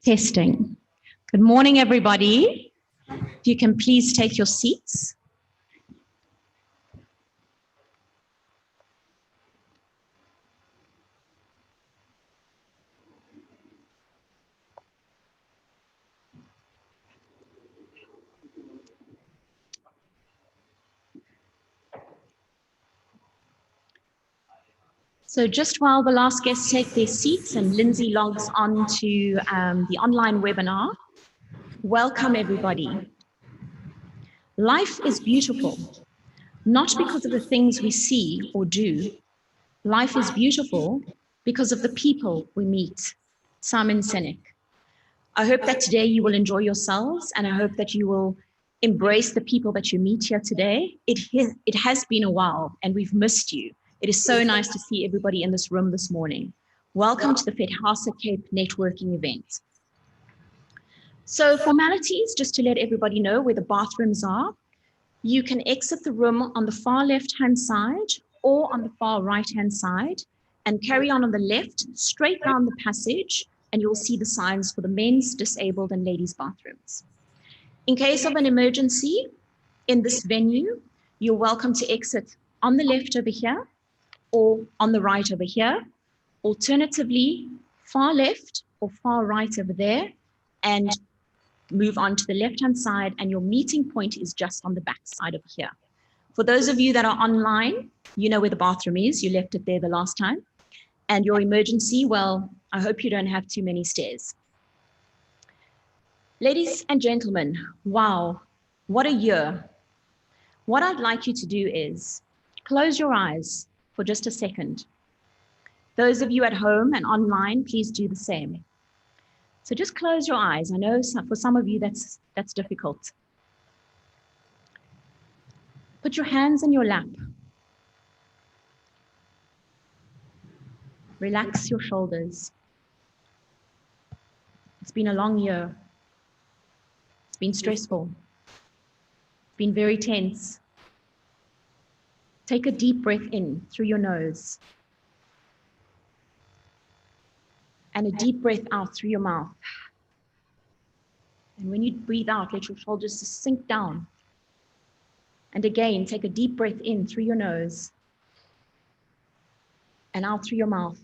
Testing. Good morning, everybody. If you can please take your seats. So just while the last guests take their seats and Lindsay logs on to the online webinar, welcome everybody. Life is beautiful, not because of the things we see or do. Life is beautiful because of the people we meet. Simon Sinek. I hope that today you will enjoy yourselves, and I hope that you will embrace the people that you meet here today. It has been a while and we've missed you. It is so nice to see everybody in this room this morning. Welcome to the Fedhasa Cape networking event. So formalities, just to let everybody know where the bathrooms are. You can exit the room on the far left-hand side or on the far right-hand side and carry on the left, straight down the passage, and you'll see the signs for the men's, disabled, and ladies' bathrooms. In case of an emergency in this venue, you're welcome to exit on the left over here or on the right over here. Alternatively, far left or far right over there, and move on to the left-hand side, and your meeting point is just on the back side over here. For those of you that are online, you know where the bathroom is. You left it there the last time. And your emergency, well, I hope you don't have too many stairs. Ladies and gentlemen, wow, what a year. What I'd like you to do is close your eyes for just a second. Those of you at home and online, please do the same. So just close your eyes. I know for some of you that's difficult. Put your hands in your lap. Relax your shoulders. It's been a long year. It's been stressful. It's been very tense. Take a deep breath in through your nose. And a deep breath out through your mouth. And when you breathe out, let your shoulders just sink down. And again, take a deep breath in through your nose and out through your mouth.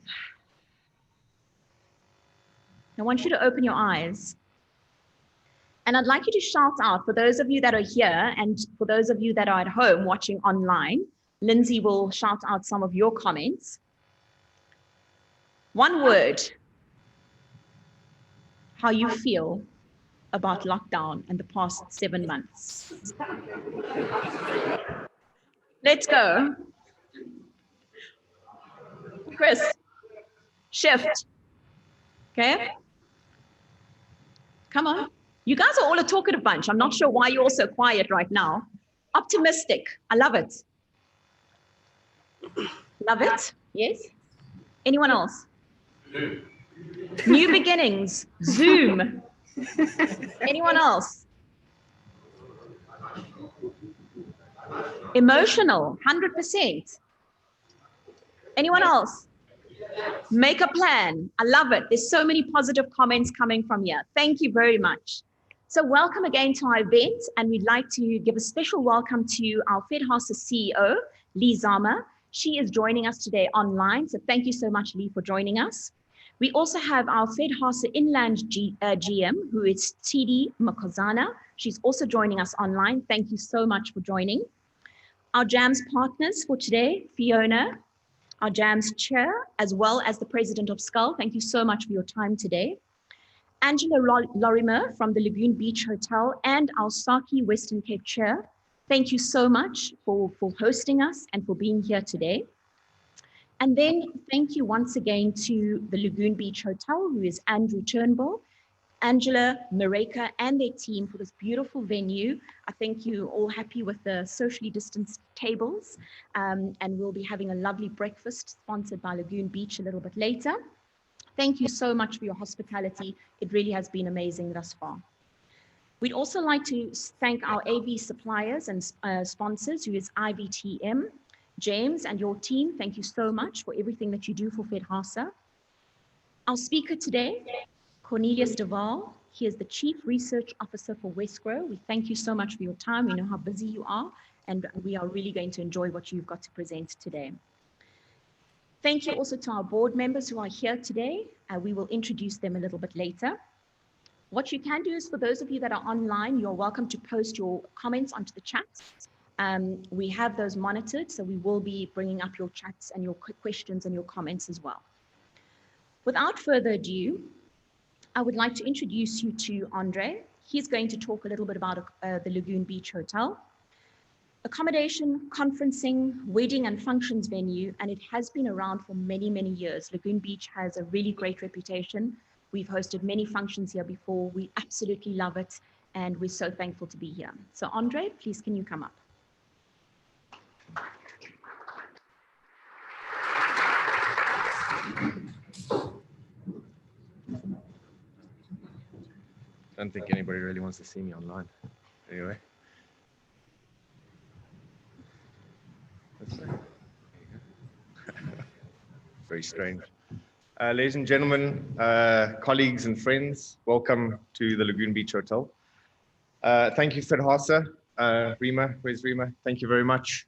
I want you to open your eyes. And I'd like you to shout out for those of you that are here and for those of you that are at home watching online. Lindsay will shout out some of your comments. One word, how you feel about lockdown and the past 7 months. Let's go. Chris, shift. Okay. Come on. You guys are all a talkative bunch. I'm not sure why you're all so quiet right now. Optimistic. I love it. Love it. Yes. Anyone else? New beginnings. Zoom. Anyone else? Emotional. 100%. Anyone else? Make a plan. I love it. There's so many positive comments coming from here. Thank you very much. So welcome again to our event, and we'd like to give a special welcome to our Fedhasa CEO, Lee Zama. She is joining us today online, so thank you so much, Lee, for joining us. We also have our Fedhasa Inland GM, who is TD Makozana. She's also joining us online. Thank you so much for joining. Our JAMS partners for today, Fiona, our JAMS chair, as well as the president of SCULL. Thank you so much for your time today. Angela Lorimer from the Lagoon Beach Hotel and our Saki Western Cape chair. Thank you so much for hosting us and for being here today. And then thank you once again to the Lagoon Beach Hotel, who is Andrew Turnbull, Angela, Mareka, and their team for this beautiful venue. I think you're all happy with the socially distanced tables, and we'll be having a lovely breakfast sponsored by Lagoon Beach a little bit later. Thank you so much for your hospitality. It really has been amazing thus far. We'd also like to thank our AV suppliers and sponsors, who is IVTM. James and your team, thank you so much for everything that you do for Fedhasa. Our speaker today, Cornelis de Waal. He is the Chief Research Officer for Wesgro. We thank you so much for your time. We know how busy you are, and we are really going to enjoy what you've got to present today. Thank you also to our board members who are here today. We will introduce them a little bit later. What you can do is, for those of you that are online, you're welcome to post your comments onto the chat. We have those monitored, so we will be bringing up your chats and your questions and your comments as well. Without further ado, I would like to introduce you to Andre. He's going to talk a little bit about the Lagoon Beach Hotel. Accommodation, conferencing, wedding and functions venue, and it has been around for many, many years. Lagoon Beach has a really great reputation. We've hosted many functions here before. We absolutely love it, and we're so thankful to be here. So Andre, please can you come up? I don't think anybody really wants to see me online. Anyway. Very strange. Ladies and gentlemen, colleagues and friends, welcome to the Lagoon Beach Hotel. Thank you, Fedhasa. Rima, where's Rima? Thank you very much.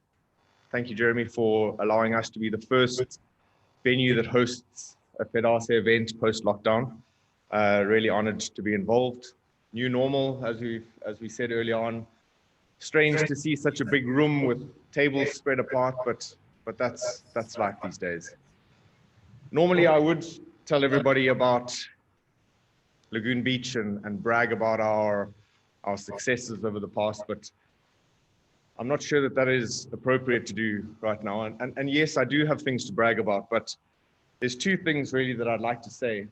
Thank you, Jeremy, for allowing us to be the first venue that hosts a Fedhasa event post-lockdown. Really honored to be involved. New normal, as we said early on. Strange to see such a big room with tables spread apart, but that's life these days. Normally, I would tell everybody about Lagoon Beach and brag about our successes over the past, but I'm not sure that is appropriate to do right now. And yes, I do have things to brag about, but there's two things really that I'd like to say.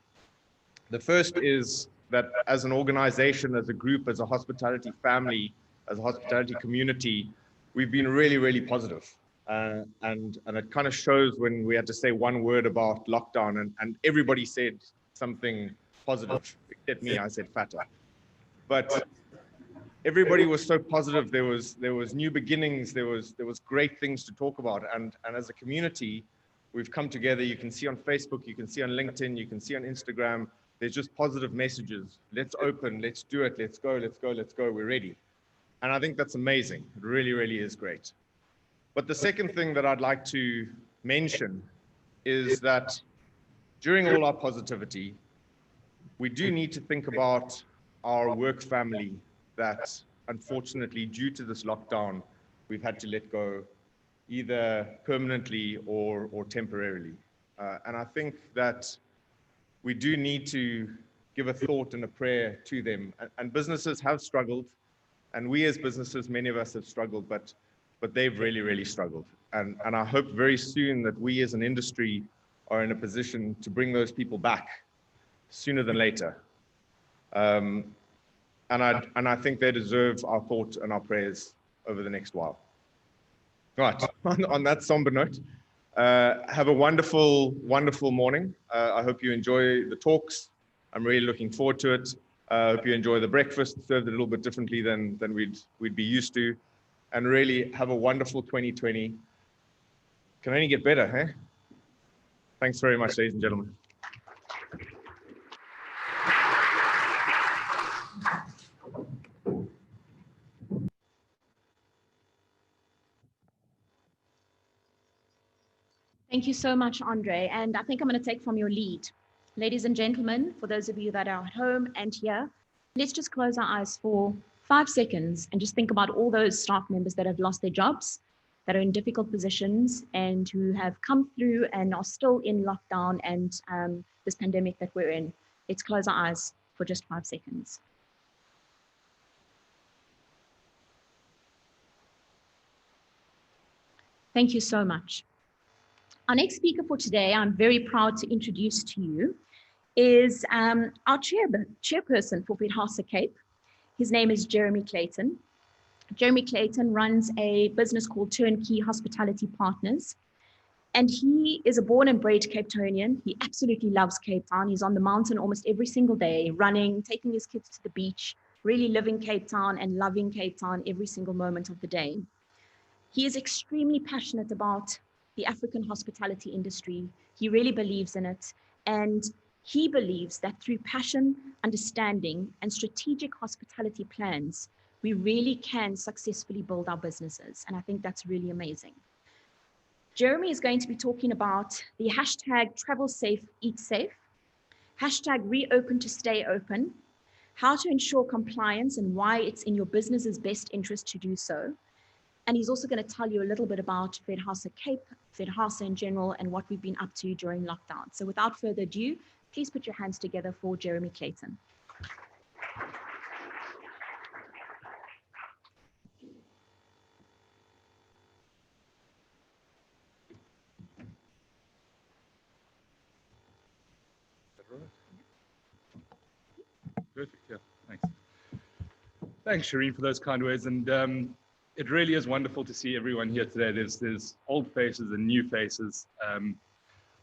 The first is that as an organization, as a group, as a hospitality family, as a hospitality community, we've been really, really positive. And it kind of shows when we had to say one word about lockdown and everybody said something positive, except me, I said fatter. But everybody was so positive. There was new beginnings. There was great things to talk about. And as a community, we've come together. You can see on Facebook, you can see on LinkedIn, you can see on Instagram. There's just positive messages. Let's open, let's do it, let's go, let's go, let's go, we're ready. And I think that's amazing. It really, really is great. But the second thing that I'd like to mention is that during all our positivity, we do need to think about our work family that unfortunately, due to this lockdown, we've had to let go either permanently or temporarily. And I think that we do need to give a thought and a prayer to them. And businesses have struggled, and we as businesses, many of us have struggled, but they've really, really struggled. And I hope very soon that we as an industry are in a position to bring those people back sooner than later. And I think they deserve our thought and our prayers over the next while. Right, on that somber note, have a wonderful, wonderful morning. I hope you enjoy the talks. I'm really looking forward to it. I hope you enjoy the breakfast, served a little bit differently than we'd be used to. And really have a wonderful 2020. Can only get better, eh? Thanks very much, ladies and gentlemen. Thank you so much, Andre. And I think I'm going to take from your lead. Ladies and gentlemen, for those of you that are at home and here, let's just close our eyes for 5 seconds and just think about all those staff members that have lost their jobs, that are in difficult positions and who have come through and are still in lockdown and this pandemic that we're in. Let's close our eyes for just 5 seconds. Thank you so much. Our next speaker for today, I'm very proud to introduce to you, is our chairperson for Fedhasa Cape. His name is Jeremy Clayton. Jeremy Clayton runs a business called Turnkey Hospitality Partners. And he is a born and bred Cape Townian. He absolutely loves Cape Town. He's on the mountain almost every single day, running, taking his kids to the beach, really living Cape Town and loving Cape Town every single moment of the day. He is extremely passionate about the African hospitality industry. He really believes in it. And He believes that through passion, understanding, and strategic hospitality plans, we really can successfully build our businesses. And I think that's really amazing. Jeremy is going to be talking about the hashtag travel safe, eat safe, hashtag reopen to stay open, how to ensure compliance and why it's in your business's best interest to do so. And he's also going to tell you a little bit about Fedhasa Cape, Fedhasa in general, and what we've been up to during lockdown. So without further ado, please put your hands together for Jeremy Clayton. Perfect, yeah, thanks. Thanks, Shireen, for those kind words. And it really is wonderful to see everyone here today. There's old faces and new faces.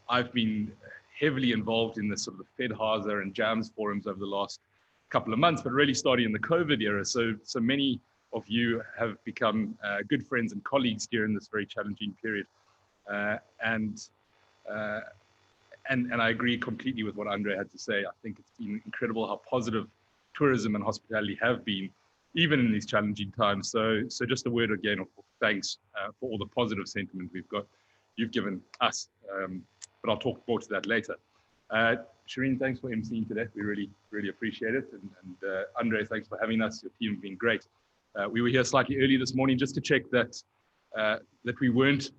I've been heavily involved in this sort of the Fedhasa and JAMS forums over the last couple of months, but really starting in the COVID era. So many of you have become good friends and colleagues during this very challenging period. And I agree completely with what Andre had to say. I think it's been incredible how positive tourism and hospitality have been, even in these challenging times. So just a word again of thanks for all the positive sentiment you've given us. But I'll talk more to that later. Shireen, thanks for emceeing today. We really, really appreciate it. And Andre, thanks for having us. Your team have been great. We were here slightly early this morning just to check that we weren't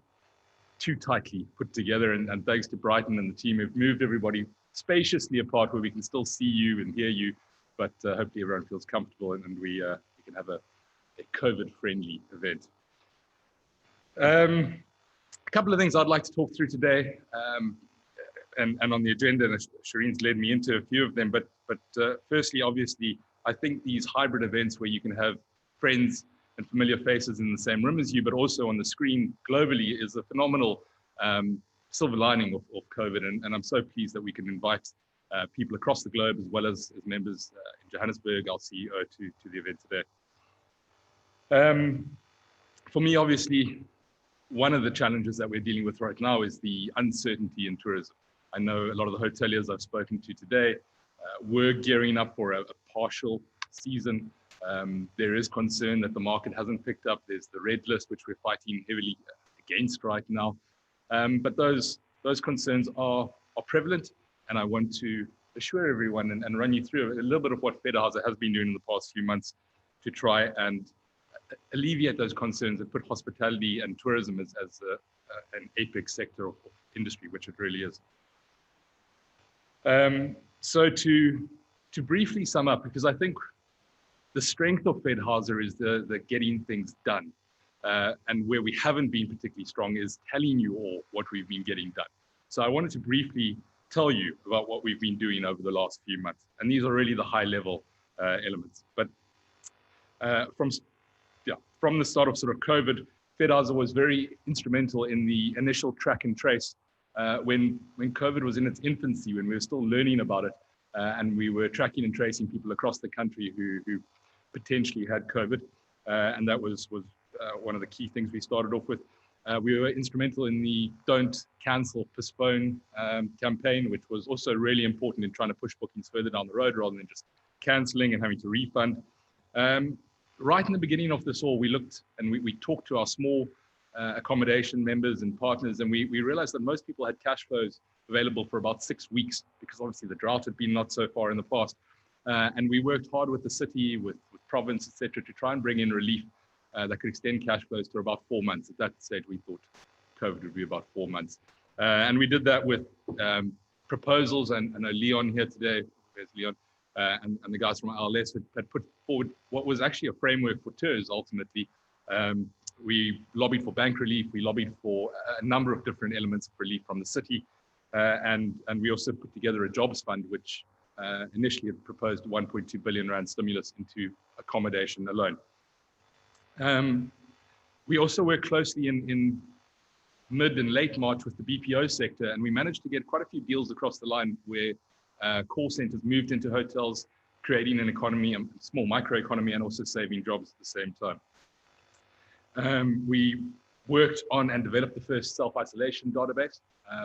too tightly put together. And thanks to Brighton and the team who've moved everybody spaciously apart where we can still see you and hear you. But hopefully everyone feels comfortable and we can have a COVID-friendly event. A couple of things I'd like to talk through today, and on the agenda, and Shireen's led me into a few of them, but firstly, obviously, I think these hybrid events where you can have friends and familiar faces in the same room as you, but also on the screen globally is a phenomenal silver lining of COVID, and I'm so pleased that we can invite people across the globe as well as members in Johannesburg, our CEO, to the event today. For me, obviously, one of the challenges that we're dealing with right now is the uncertainty in tourism. I know a lot of the hoteliers I've spoken to today were gearing up for a partial season. There is concern that the market hasn't picked up. There's the red list, which we're fighting heavily against right now. But those concerns are prevalent, and I want to assure everyone and run you through a little bit of what Fedhasa has been doing in the past few months to try and alleviate those concerns and put hospitality and tourism as an apex sector of industry, which it really is. So to briefly sum up, because I think the strength of Fedhasa is the getting things done. And where we haven't been particularly strong is telling you all what we've been getting done. So I wanted to briefly tell you about what we've been doing over the last few months. And these are really the high level elements. But from the start of sort of COVID, Fedhasa was very instrumental in the initial track and trace when COVID was in its infancy, when we were still learning about it, and we were tracking and tracing people across the country who potentially had COVID, and that was one of the key things we started off with. We were instrumental in the Don't Cancel, Postpone campaign, which was also really important in trying to push bookings further down the road rather than just cancelling and having to refund. Right in the beginning of this all, we looked and we talked to our small accommodation members and partners, and we realized that most people had cash flows available for about 6 weeks because obviously the drought had been not so far in the past. And we worked hard with the city, with province, etc., to try and bring in relief that could extend cash flows to about 4 months. At that stage, we thought COVID would be about 4 months. And we did that with proposals, and I know Leon here today, there's Leon, and the guys from RLS had put forward what was actually a framework for tours ultimately. We lobbied for bank relief, we lobbied for a number of different elements of relief from the city, and we also put together a jobs fund, which initially had proposed 1.2 billion rand stimulus into accommodation alone. We also worked closely in mid and late March with the BPO sector, and we managed to get quite a few deals across the line where call centers moved into hotels, creating an economy, a small microeconomy, and also saving jobs at the same time. We worked on and developed the first self-isolation database,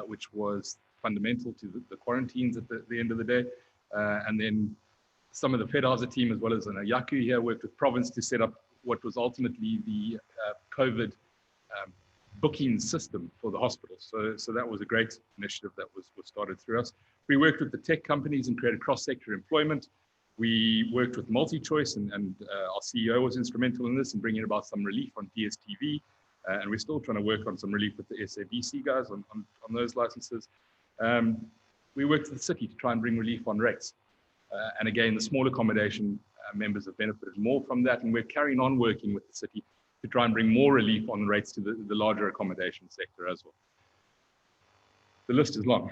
which was fundamental to the quarantines at the end of the day. And then some of the Fedhasa team, as well as an Yaku here, worked with Province to set up what was ultimately the COVID booking system for the hospitals. So that was a great initiative that was started through us. We worked with the tech companies and created cross-sector employment. We worked with MultiChoice, and our CEO was instrumental in this and bringing about some relief on DSTV. And we're still trying to work on some relief with the SABC guys on those licenses. We worked with the city to try and bring relief on rates. And again, the small accommodation members have benefited more from that. And we're carrying on working with the city to try and bring more relief on rates to the larger accommodation sector as well. The list is long.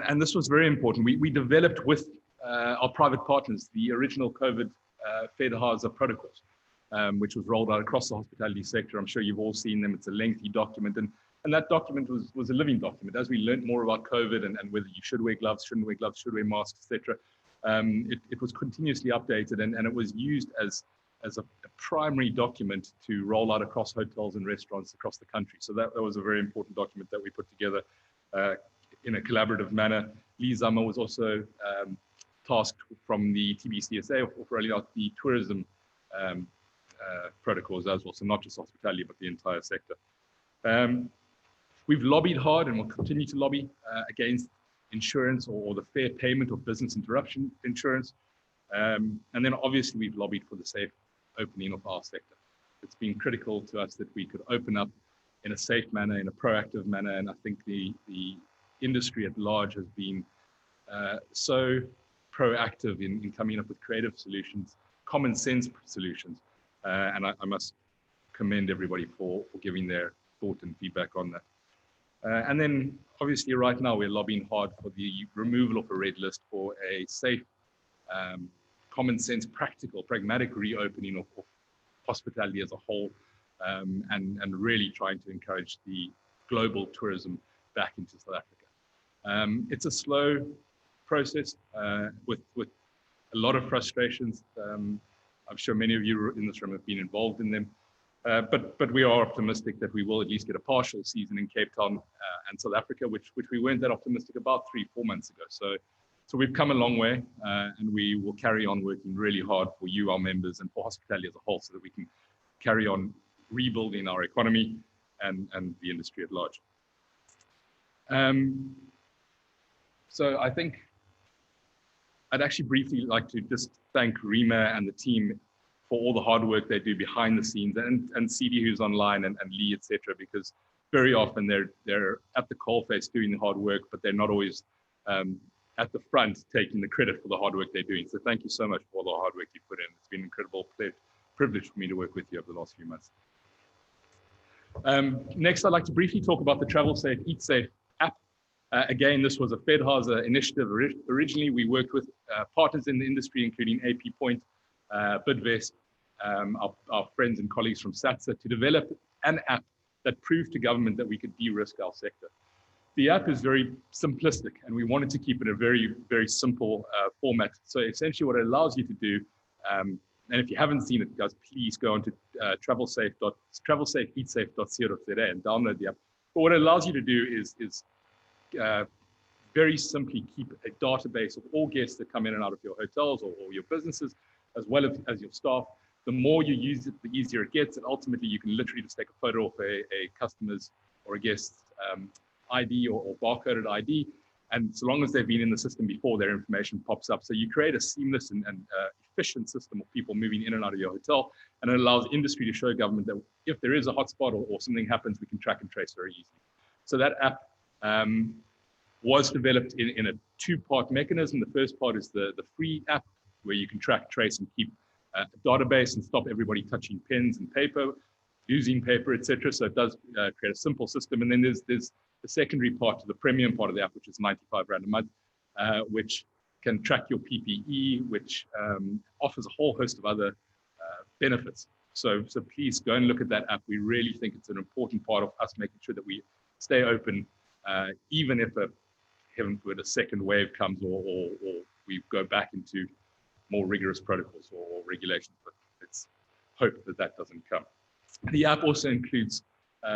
And this was very important. We developed with our private partners the original COVID Fedhasa protocols, which was rolled out across the hospitality sector. I'm sure you've all seen them. It's a lengthy document. And that document was a living document. As we learned more about COVID and whether you should wear gloves, shouldn't wear gloves, should wear masks, etc., it was continuously updated, and it was used as a primary document to roll out across hotels and restaurants across the country. So that was a very important document that we put together in a collaborative manner. Lee Zama was also tasked from the TBCSA of rolling out the tourism protocols as well, so not just hospitality, but the entire sector. We've lobbied hard and will continue to lobby against insurance or the fair payment of business interruption insurance. And then obviously we've lobbied for the safe opening of our sector. It's been critical to us that we could open up in a safe manner, in a proactive manner, and I think the industry at large has been so proactive in coming up with creative solutions, common sense solutions, and I must commend everybody for giving their thought and feedback on that. And then obviously right now we're lobbying hard for the removal of a red list for a safe, common sense, practical, pragmatic reopening of hospitality as a whole, and really trying to encourage the global tourism back into South Africa. It's a slow process with a lot of frustrations. I'm sure many of you in this room have been involved in them. But we are optimistic that we will at least get a partial season in Cape Town and South Africa, which we weren't that optimistic about 3-4 months ago. So we've come a long way, and we will carry on working really hard for you, our members, and for hospitality as a whole, so that we can carry on rebuilding our economy and the industry at large. So I think I'd actually briefly like to just thank Rima and the team for all the hard work they do behind the scenes, and CD who's online and Lee, etc., because very often they're at the coalface doing the hard work, but they're not always at the front taking the credit for the hard work they're doing. So thank you so much for all the hard work you put in. It's been an incredible privilege for me to work with you over the last few months. Next, I'd like to briefly talk about the Travel Safe, Eat Safe app. Again, this was a Fedhasa initiative. Originally, we worked with partners in the industry, including AP Point, Bidvest, our friends and colleagues from SATSA, to develop an app that proved to government that we could de-risk our sector. The app is very simplistic, and we wanted to keep it a very, very simple format. So essentially what it allows you to do, and if you haven't seen it, guys, please go on to travelsafeeatsafe.co.za and download the app. But what it allows you to do is very simply keep a database of all guests that come in and out of your hotels or your businesses, as well as your staff. The more you use it, the easier it gets, and ultimately you can literally just take a photo of a customer's or a guest's ID or barcoded ID, and so long as they've been in the system before, their information pops up. So you create a seamless and efficient system of people moving in and out of your hotel, and it allows industry to show government that if there is a hotspot or something happens, we can track and trace very easily. So that app was developed in a two-part mechanism. The first part is the free app, where you can track, trace, and keep a database and stop everybody touching pens and paper, using paper, etc. So it does create a simple system. And then there's the secondary part to the premium part of the app, which is 95 Rand a month, which can track your PPE, which offers a whole host of other benefits. So please go and look at that app. We really think it's an important part of us making sure that we stay open, even if heaven forbid, a second wave comes or we go back into more rigorous protocols or regulations, but let's hope that doesn't come. The app also includes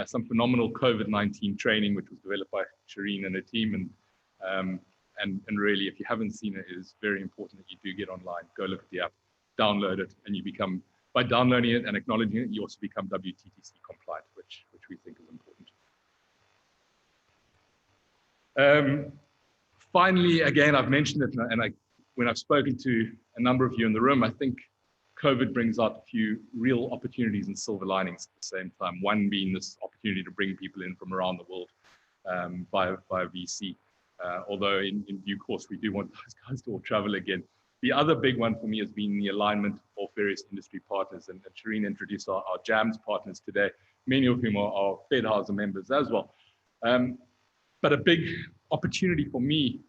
some phenomenal COVID-19 training, which was developed by Shireen and her team. And really, if you haven't seen it, it is very important that you do get online, go look at the app, download it, and you become, by downloading it and acknowledging it, you also become WTTC compliant, which we think is important. Finally, again, I've mentioned it, and when I've spoken to a number of you in the room, I think COVID brings out a few real opportunities and silver linings at the same time. One being this opportunity to bring people in from around the world via VC. Although in due course, we do want those guys to all travel again. The other big one for me has been the alignment of various industry partners. And Shireen introduced our JAMS partners today, many of whom are Fedhasa members as well. But a big opportunity for me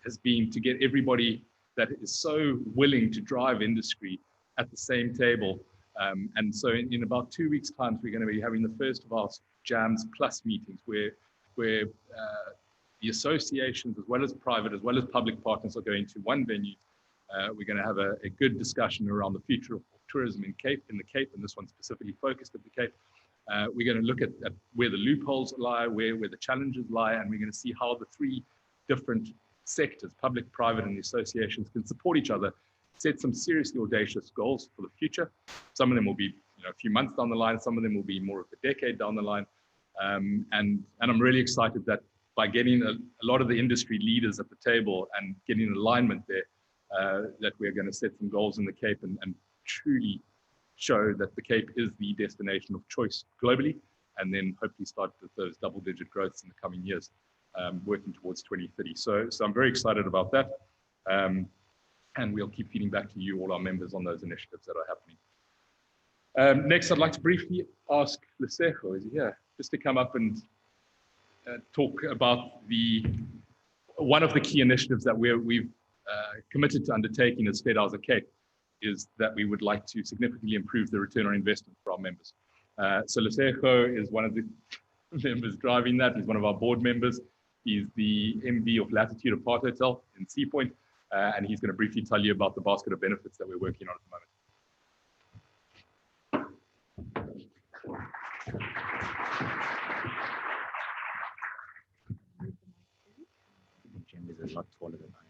has been to get everybody that is so willing to drive industry at the same table. And so in about 2 weeks' time, we're going to be having the first of our JAMS Plus meetings where the associations, as well as private, as well as public partners, are going to one venue. We're going to have a good discussion around the future of tourism in the Cape, and this one specifically focused at the Cape. We're going to look at where the loopholes lie, where the challenges lie, and we're going to see how the three different sectors, public, private, and the associations, can support each other, set some seriously audacious goals for the future. Some of them will be a few months down the line, some of them will be more of a decade down the line. And I'm really excited that by getting a lot of the industry leaders at the table and getting alignment there, that we're going to set some goals in the Cape and truly show that the Cape is the destination of choice globally, and then hopefully start with those double-digit growths in the coming years, working towards 2030. So I'm very excited about that, and we'll keep feeding back to you, all our members, on those initiatives that are happening. Next, I'd like to briefly ask Lesego, is he here, just to come up and talk about one of the key initiatives that we've committed to undertaking as Fedhasa Cape, is that we would like to significantly improve the return on investment for our members. So Lesego is one of the members driving that. He's one of our board members. He's the MD of Latitude Apart Hotel in Sea Point, and he's going to briefly tell you about the basket of benefits that we're working on at the moment. Jim is a lot taller than I am.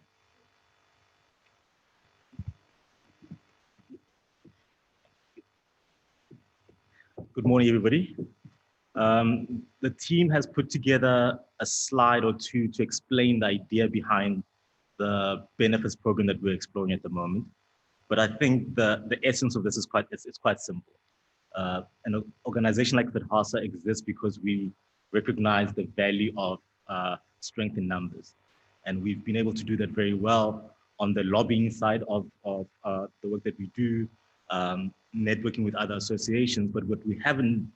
Good morning, everybody. The team has put together a slide or two to explain the idea behind the benefits program that we're exploring at the moment. But I think the essence of this is quite simple. An organization like Fedhasa exists because we recognize the value of strength in numbers. And we've been able to do that very well on the lobbying side of the work that we do, networking with other associations. But what we haven't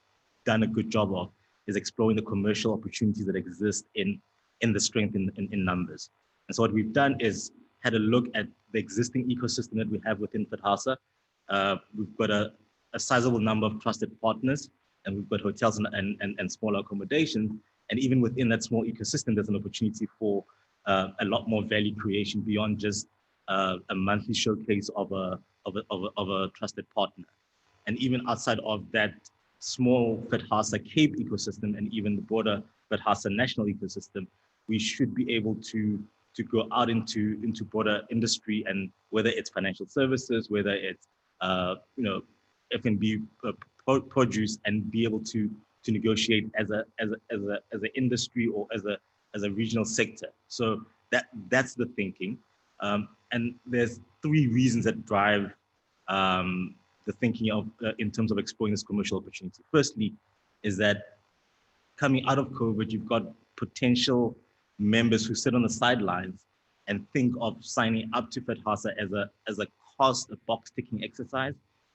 done a good job of is exploring the commercial opportunities that exist in the strength in numbers. And so what we've done is had a look at the existing ecosystem that we have within Fedhasa. We've got a sizable number of trusted partners, and we've got hotels and smaller accommodations. And even within that small ecosystem, there's an opportunity for a lot more value creation beyond just a monthly showcase of a trusted partner. And even outside of that small Fedhasa Cape ecosystem and even the broader Fedhasa national ecosystem, we should be able to go out into broader industry, and whether it's financial services, whether it's F&B produce, and be able to negotiate as an industry or as a regional sector. So that's the thinking. And there's three reasons that drive the thinking of in terms of exploring this commercial opportunity. Firstly, is that coming out of COVID, you've got potential members who sit on the sidelines and think of signing up to Fedhasa as a cost, a box ticking exercise,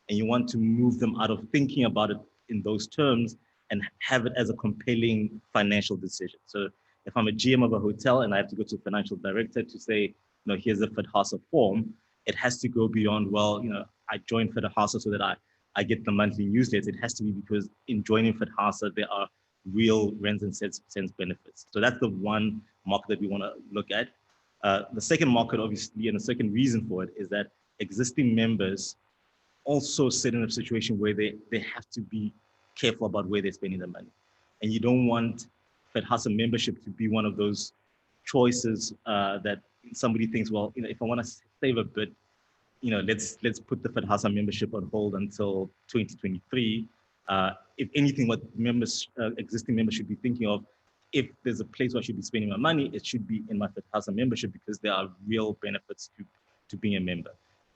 and you want to move them out of thinking about it in those terms and have it as a compelling financial decision. So if I'm a GM of a hotel and I have to go to a financial director to say, here's the Fedhasa form, it has to go beyond, I joined Fedhasa so that I get the monthly newsletter. It has to be because in joining Fedhasa, there are real rents and cents benefits. So that's the one market that we want to look at. The second market, obviously, and the second reason for it is that existing members also sit in a situation where they have to be careful about where they're spending their money. And you don't want Fedhasa membership to be one of those choices that somebody thinks, well, if I want to save a bit, let's put the Fedhasa membership on hold until 2023. If anything, what existing members should be thinking of, if there's a place where I should be spending my money, it should be in my Fedhasa membership, because there are real benefits to being a member.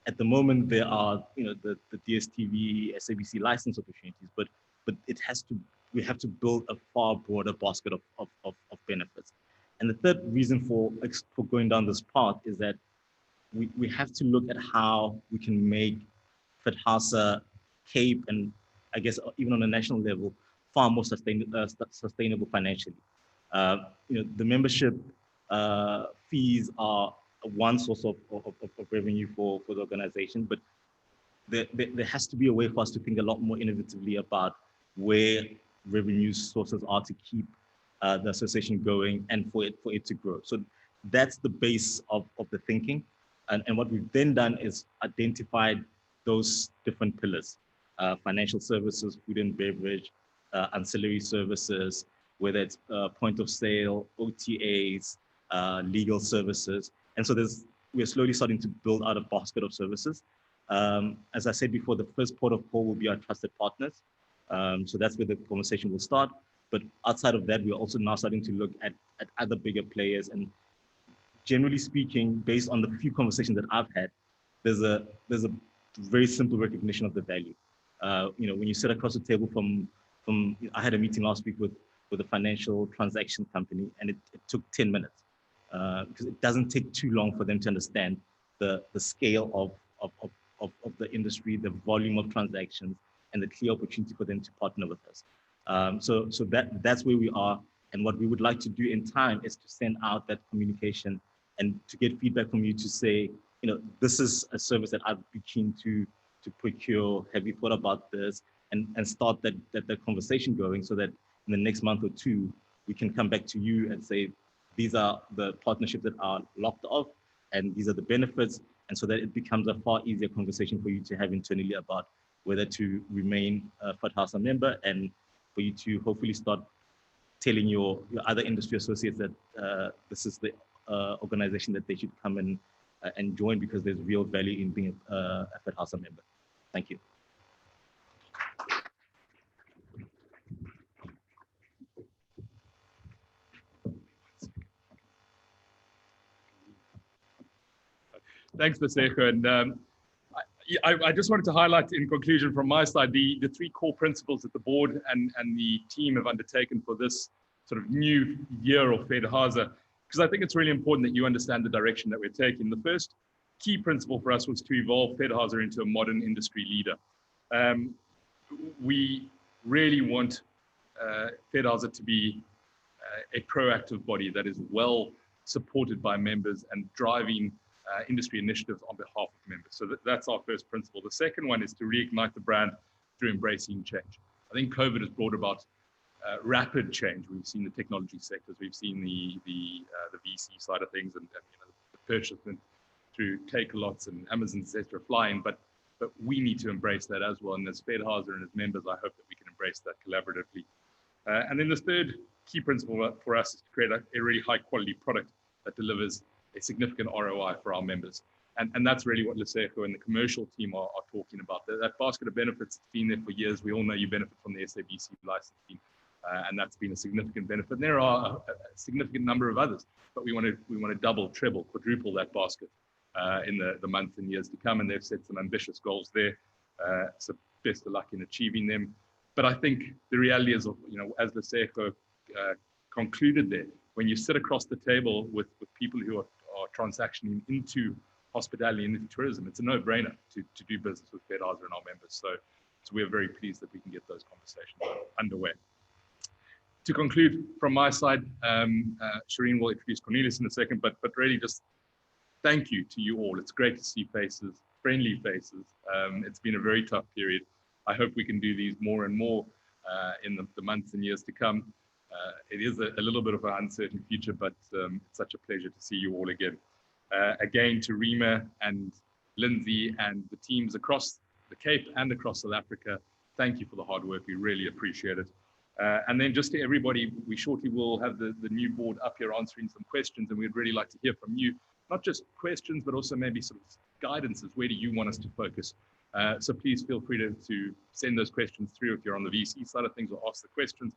At the moment, there are the DSTV, SABC license opportunities, but we have to build a far broader basket of benefits. And the third reason for going down this path is that we have to look at how we can make Fedhasa, Cape, and I guess even on a national level, far more sustainable financially. The membership fees are one source of revenue for the organization, but there has to be a way for us to think a lot more innovatively about where revenue sources are to keep the association going and for it to grow. So that's the base of the thinking. And what we've then done is identified those different pillars: financial services, food and beverage, ancillary services, whether it's point of sale, OTAs, legal services. And so we're slowly starting to build out a basket of services. As I said before, the first port of call will be our trusted partners. So that's where the conversation will start. But outside of that, we're also now starting to look at other bigger players. And generally speaking, based on the few conversations that I've had, there's a very simple recognition of the value. When you sit across the table from I had a meeting last week with a financial transaction company, and it took 10 minutes because it doesn't take too long for them to understand the scale of the industry, the volume of transactions, and the clear opportunity for them to partner with us. So that's where we are. And what we would like to do in time is to send out that communication and to get feedback from you to say, this is a service that I'd be keen to procure. Have you thought about this? And start that conversation going, so that in the next month or two, we can come back to you and say, these are the partnerships that are locked off, and these are the benefits. And so that it becomes a far easier conversation for you to have internally about whether to remain a Fedhasa member, and for you to hopefully start telling your other industry associates that this is the organization that they should come and join, because there's real value in being a Fedhasa member. Thank you. Thanks, Lesego. And I just wanted to highlight in conclusion from my side, the three core principles that the board and the team have undertaken for this sort of new year of Fedhasa, because I think it's really important that you understand the direction that we're taking. The first key principle for us was to evolve Fedhasa into a modern industry leader. We really want Fedhasa to be a proactive body that is well supported by members and driving industry initiatives on behalf of members. So that's our first principle. The second one is to reignite the brand through embracing change. I think COVID has brought about rapid change. We've seen the technology sectors, we've seen the VC side of things, and the purchasement through Takealots and Amazon, etc., flying. But we need to embrace that as well. And as Fedhasa and as members, I hope that we can embrace that collaboratively. And then the third key principle for us is to create a really high quality product that delivers a significant ROI for our members. And that's really what Lesego and the commercial team are talking about. That basket of benefits has been there for years. We all know you benefit from the SABC licensing, and that's been a significant benefit. And there are a significant number of others, but we want to double, treble, quadruple that basket in the months and years to come. And they've set some ambitious goals there. So best of luck in achieving them. But I think the reality is, as Lesego concluded there, when you sit across the table with people who are transactioning into hospitality and into tourism, it's a no-brainer to do business with Fedhasa and our members. So we're very pleased that we can get those conversations underway. To conclude from my side, Shireen will introduce Cornelis in a second, but really just thank you to you all. It's great to see faces, friendly faces. It's been a very tough period. I hope we can do these more and more in the months and years to come. It is a little bit of an uncertain future, but it's such a pleasure to see you all again. Again, to Rima and Lindsay and the teams across the Cape and across South Africa, thank you for the hard work. We really appreciate it. And then just to everybody, we shortly will have the new board up here answering some questions, and we'd really like to hear from you, not just questions, but also maybe sort of guidances. Where do you want us to focus? So please feel free to send those questions through if you're on the VC side of things, or ask the questions.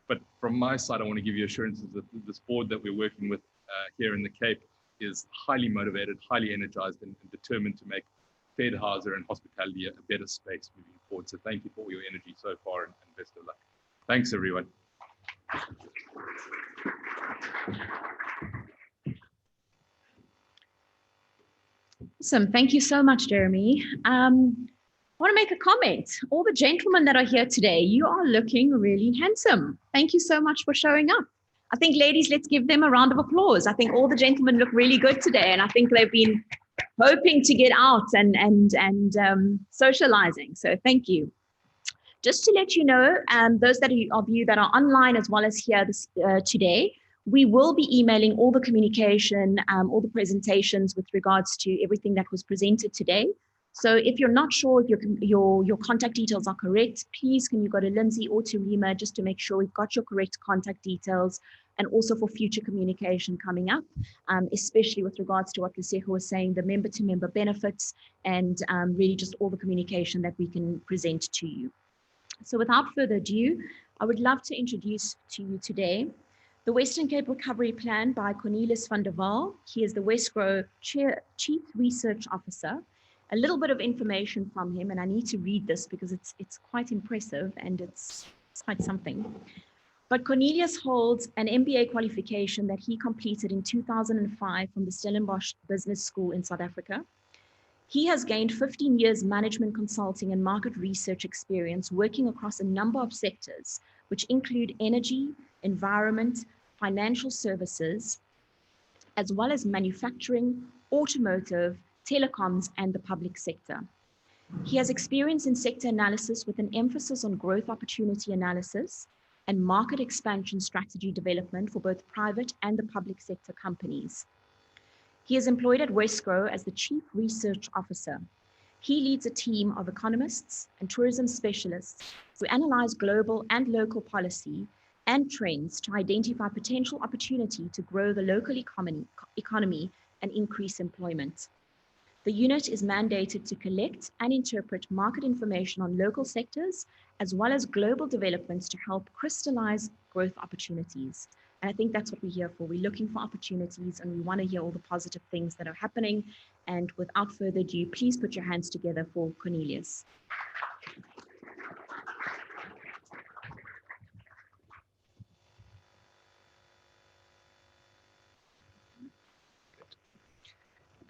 But from my side, I want to give you assurances that this board that we're working with here in the Cape is highly motivated, highly energized, and determined to make Fedhasa and hospitality a better space moving forward. So thank you for all your energy so far, and best of luck. Thanks, everyone. Awesome. Thank you so much, Jeremy. I want to make a comment. All the gentlemen that are here today, you are looking really handsome. Thank you so much for showing up. I think, ladies, let's give them a round of applause. I think all the gentlemen look really good today, and I think they've been hoping to get out and socializing. So thank you. Just to let you know, those of you that are online as well as here today, we will be emailing all the communication, all the presentations with regards to everything that was presented today. So if you're not sure if your contact details are correct, please can you go to Lindsay or to Rima just to make sure we've got your correct contact details, and also for future communication coming up, especially with regards to what Lesejo was saying, the member-to-member benefits, and really just all the communication that we can present to you. So without further ado, I would love to introduce to you today the Western Cape Recovery Plan by Cornelis van der Waal. He is the Wesgro Chief Research Officer. A little bit of information from him, and I need to read this because it's quite impressive and it's quite something. But Cornelis holds an MBA qualification that he completed in 2005 from the Stellenbosch Business School in South Africa. He has gained 15 years management consulting and market research experience working across a number of sectors, which include energy, environment, financial services, as well as manufacturing, automotive, telecoms, and the public sector. He has experience in sector analysis with an emphasis on growth opportunity analysis and market expansion strategy development for both private and the public sector companies. He is employed at Wesgro as the Chief Research Officer. He leads a team of economists and tourism specialists who analyze global and local policy and trends to identify potential opportunity to grow the local economy and increase employment. The unit is mandated to collect and interpret market information on local sectors, as well as global developments to help crystallize growth opportunities. And I think that's what we're here for. We're looking for opportunities, and we want to hear all the positive things that are happening. And without further ado, please put your hands together for Cornelis.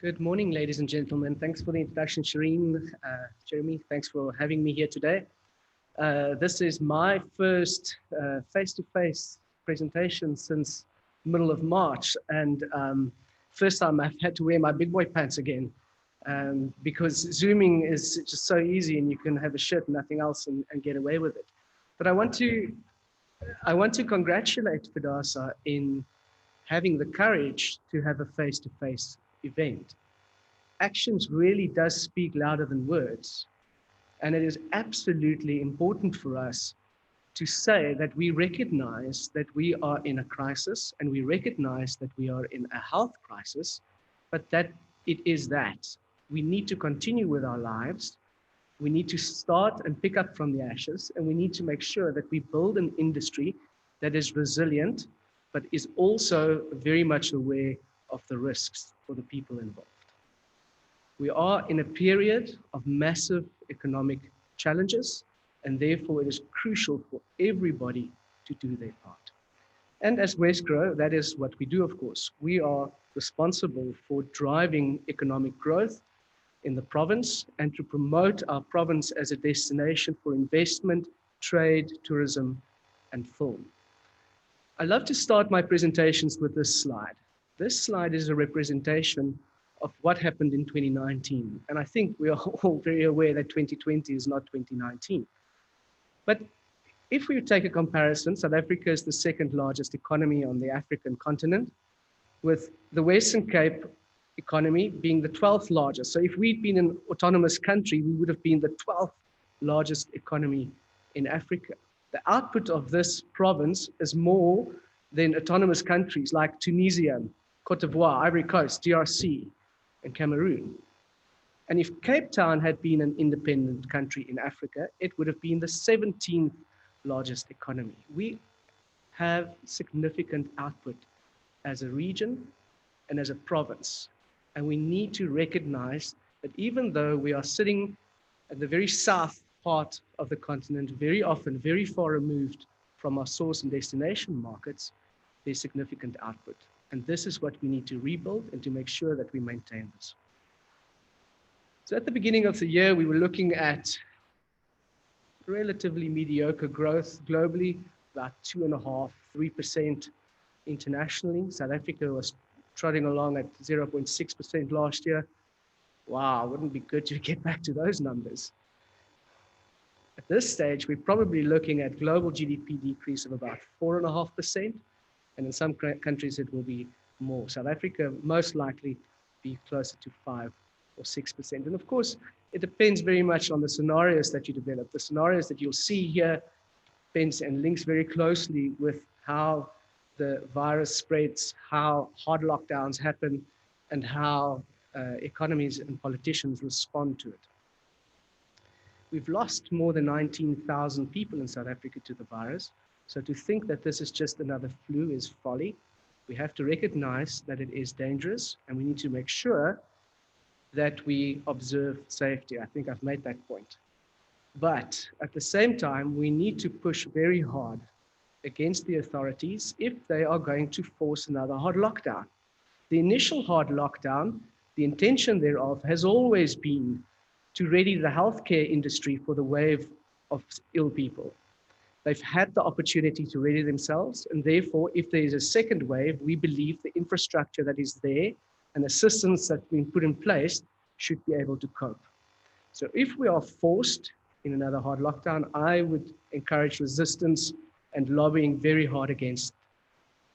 Good morning, ladies and gentlemen. Thanks for the introduction, Shireen. Jeremy, thanks for having me here today. This is my first face-to-face presentation since middle of March, and first time I've had to wear my big boy pants again, because Zooming is just so easy and you can have a shirt and nothing else and get away with it. But I want to congratulate Fedhasa in having the courage to have a face-to-face event. Actions really does speak louder than words. And it is absolutely important for us to say that we recognize that we are in a crisis, and we recognize that we are in a health crisis, but that it is that. We need to continue with our lives. We need to start and pick up from the ashes, and we need to make sure that we build an industry that is resilient, but is also very much aware of the risks for the people involved. We are in a period of massive economic challenges, and therefore it is crucial for everybody to do their part. And as Wesgro, that is what we do, of course. We are responsible for driving economic growth in the province and to promote our province as a destination for investment, trade, tourism, and film. I love to start my presentations with this slide. This slide is a representation of what happened in 2019. And I think we are all very aware that 2020 is not 2019. But if we take a comparison, South Africa is the second largest economy on the African continent, with the Western Cape economy being the 12th largest. So if we'd been an autonomous country, we would have been the 12th largest economy in Africa. The output of this province is more than autonomous countries like Tunisia, Cote d'Ivoire, Ivory Coast, DRC, and Cameroon. And if Cape Town had been an independent country in Africa, it would have been the 17th largest economy. We have significant output as a region and as a province. And we need to recognize that even though we are sitting at the very south part of the continent, very often very far removed from our source and destination markets, there's significant output. And this is what we need to rebuild and to make sure that we maintain this. So at the beginning of the year, we were looking at relatively mediocre growth globally, about 2.5%, 3% internationally. South Africa was trotting along at 0.6% last year. Wow, wouldn't it be good to get back to those numbers? At this stage, we're probably looking at global GDP decrease of about 4.5%, and in some countries it will be more. South Africa most likely be closer to 5 or 6%. And of course, it depends very much on the scenarios that you develop. The scenarios that you'll see here depends and links very closely with how the virus spreads, how hard lockdowns happen, and how economies and politicians respond to it. We've lost more than 19,000 people in South Africa to the virus. So to think that this is just another flu is folly. We have to recognize that it is dangerous, and we need to make sure that we observe safety. I think I've made that point. But at the same time, we need to push very hard against the authorities if they are going to force another hard lockdown. The initial hard lockdown, the intention thereof has always been to ready the healthcare industry for the wave of ill people. They've had the opportunity to ready themselves, and therefore, if there is a second wave, we believe the infrastructure that is there and the systems that have been put in place should be able to cope. So if we are forced in another hard lockdown, I would encourage resistance and lobbying very hard against it.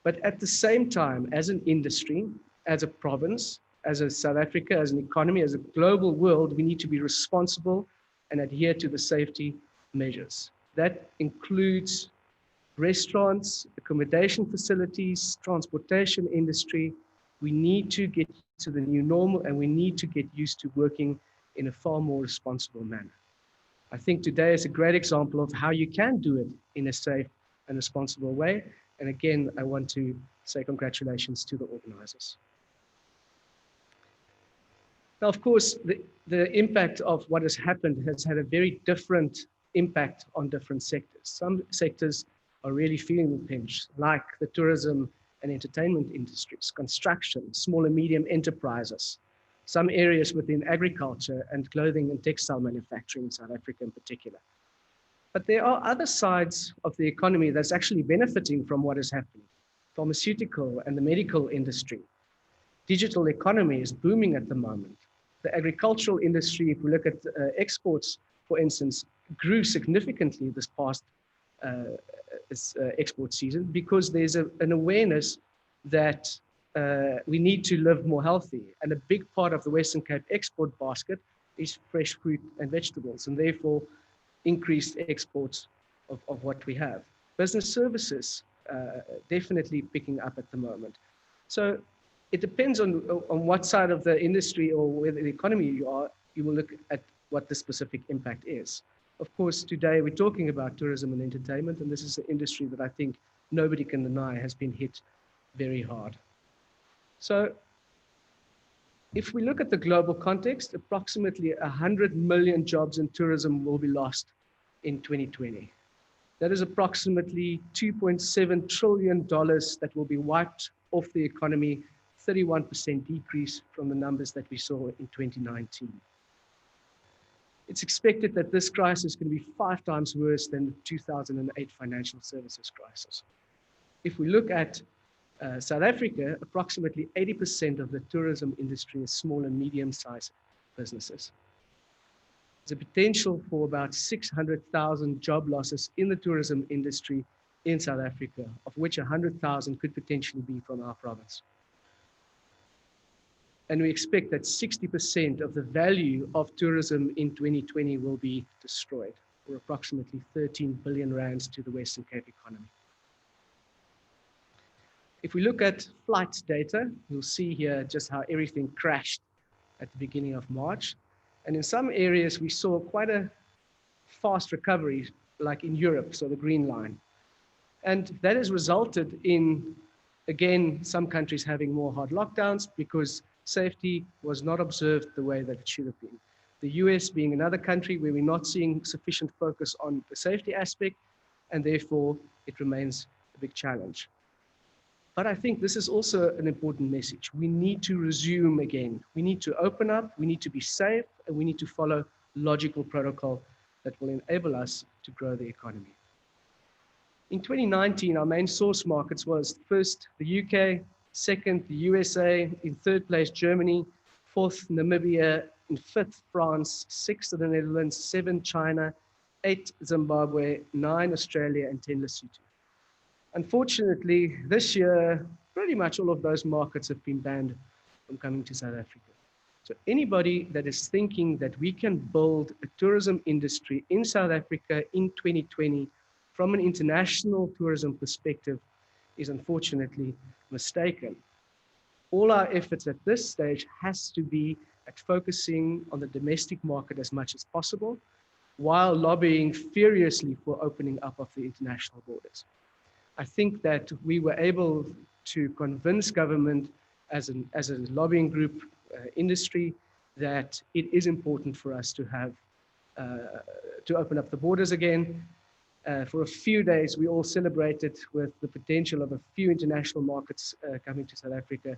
But at the same time, as an industry, as a province, as a South Africa, as an economy, as a global world, we need to be responsible and adhere to the safety measures. That includes restaurants, accommodation facilities, transportation industry. We need to get to the new normal, and we need to get used to working in a far more responsible manner. I think today is a great example of how you can do it in a safe and responsible way. And again, I want to say congratulations to the organizers. Now, of course, the impact of what has happened has had a very different impact on different sectors. Some sectors are really feeling the pinch, like the tourism and entertainment industries, construction, small and medium enterprises, some areas within agriculture and clothing and textile manufacturing in South Africa in particular. But there are other sides of the economy that's actually benefiting from what has happened. Pharmaceutical and the medical industry. Digital economy is booming at the moment. The agricultural industry, if we look at exports, for instance, grew significantly this past export season because there's an awareness that we need to live more healthy. And a big part of the Western Cape export basket is fresh fruit and vegetables, and therefore increased exports of what we have. Business services definitely picking up at the moment. So it depends on what side of the industry or where the economy you are, you will look at what the specific impact is. Of course, today we're talking about tourism and entertainment, and this is an industry that I think nobody can deny has been hit very hard. So if we look at the global context, approximately 100 million jobs in tourism will be lost in 2020. That is approximately $2.7 trillion that will be wiped off the economy, 31% decrease from the numbers that we saw in 2019. It's expected that this crisis can be 5 times worse than the 2008 financial services crisis. If we look at South Africa, approximately 80% of the tourism industry is small and medium-sized businesses. There's a potential for about 600,000 job losses in the tourism industry in South Africa, of which 100,000 could potentially be from our province. And we expect that 60% of the value of tourism in 2020 will be destroyed. or approximately 13 billion rands to the Western Cape economy. If we look at flight data, you'll see here just how everything crashed at the beginning of March. And in some areas, we saw quite a fast recovery, like in Europe, so the green line. And that has resulted in, again, some countries having more hard lockdowns because safety was not observed the way that it should have been. The US being another country where we're not seeing sufficient focus on the safety aspect, and therefore it remains a big challenge. But I think this is also an important message. We need to resume again. We need to open up, we need to be safe, and we need to follow logical protocol that will enable us to grow the economy. In 2019, our main source markets was first the UK, second the USA, in third place Germany, fourth Namibia, in fifth France, sixth the Netherlands, seven China, eight Zimbabwe, nine Australia, and 10 Lesotho. Unfortunately, this year, pretty much all of those markets have been banned from coming to South Africa. So anybody that is thinking that we can build a tourism industry in South Africa in 2020 from an international tourism perspective is unfortunately mistaken. All our efforts at this stage has to be at focusing on the domestic market as much as possible, while lobbying furiously for opening up of the international borders. I think that we were able to convince government as a lobbying group, industry, that it is important for us to have, to open up the borders again. For a few days, we all celebrated with the potential of a few international markets coming to South Africa.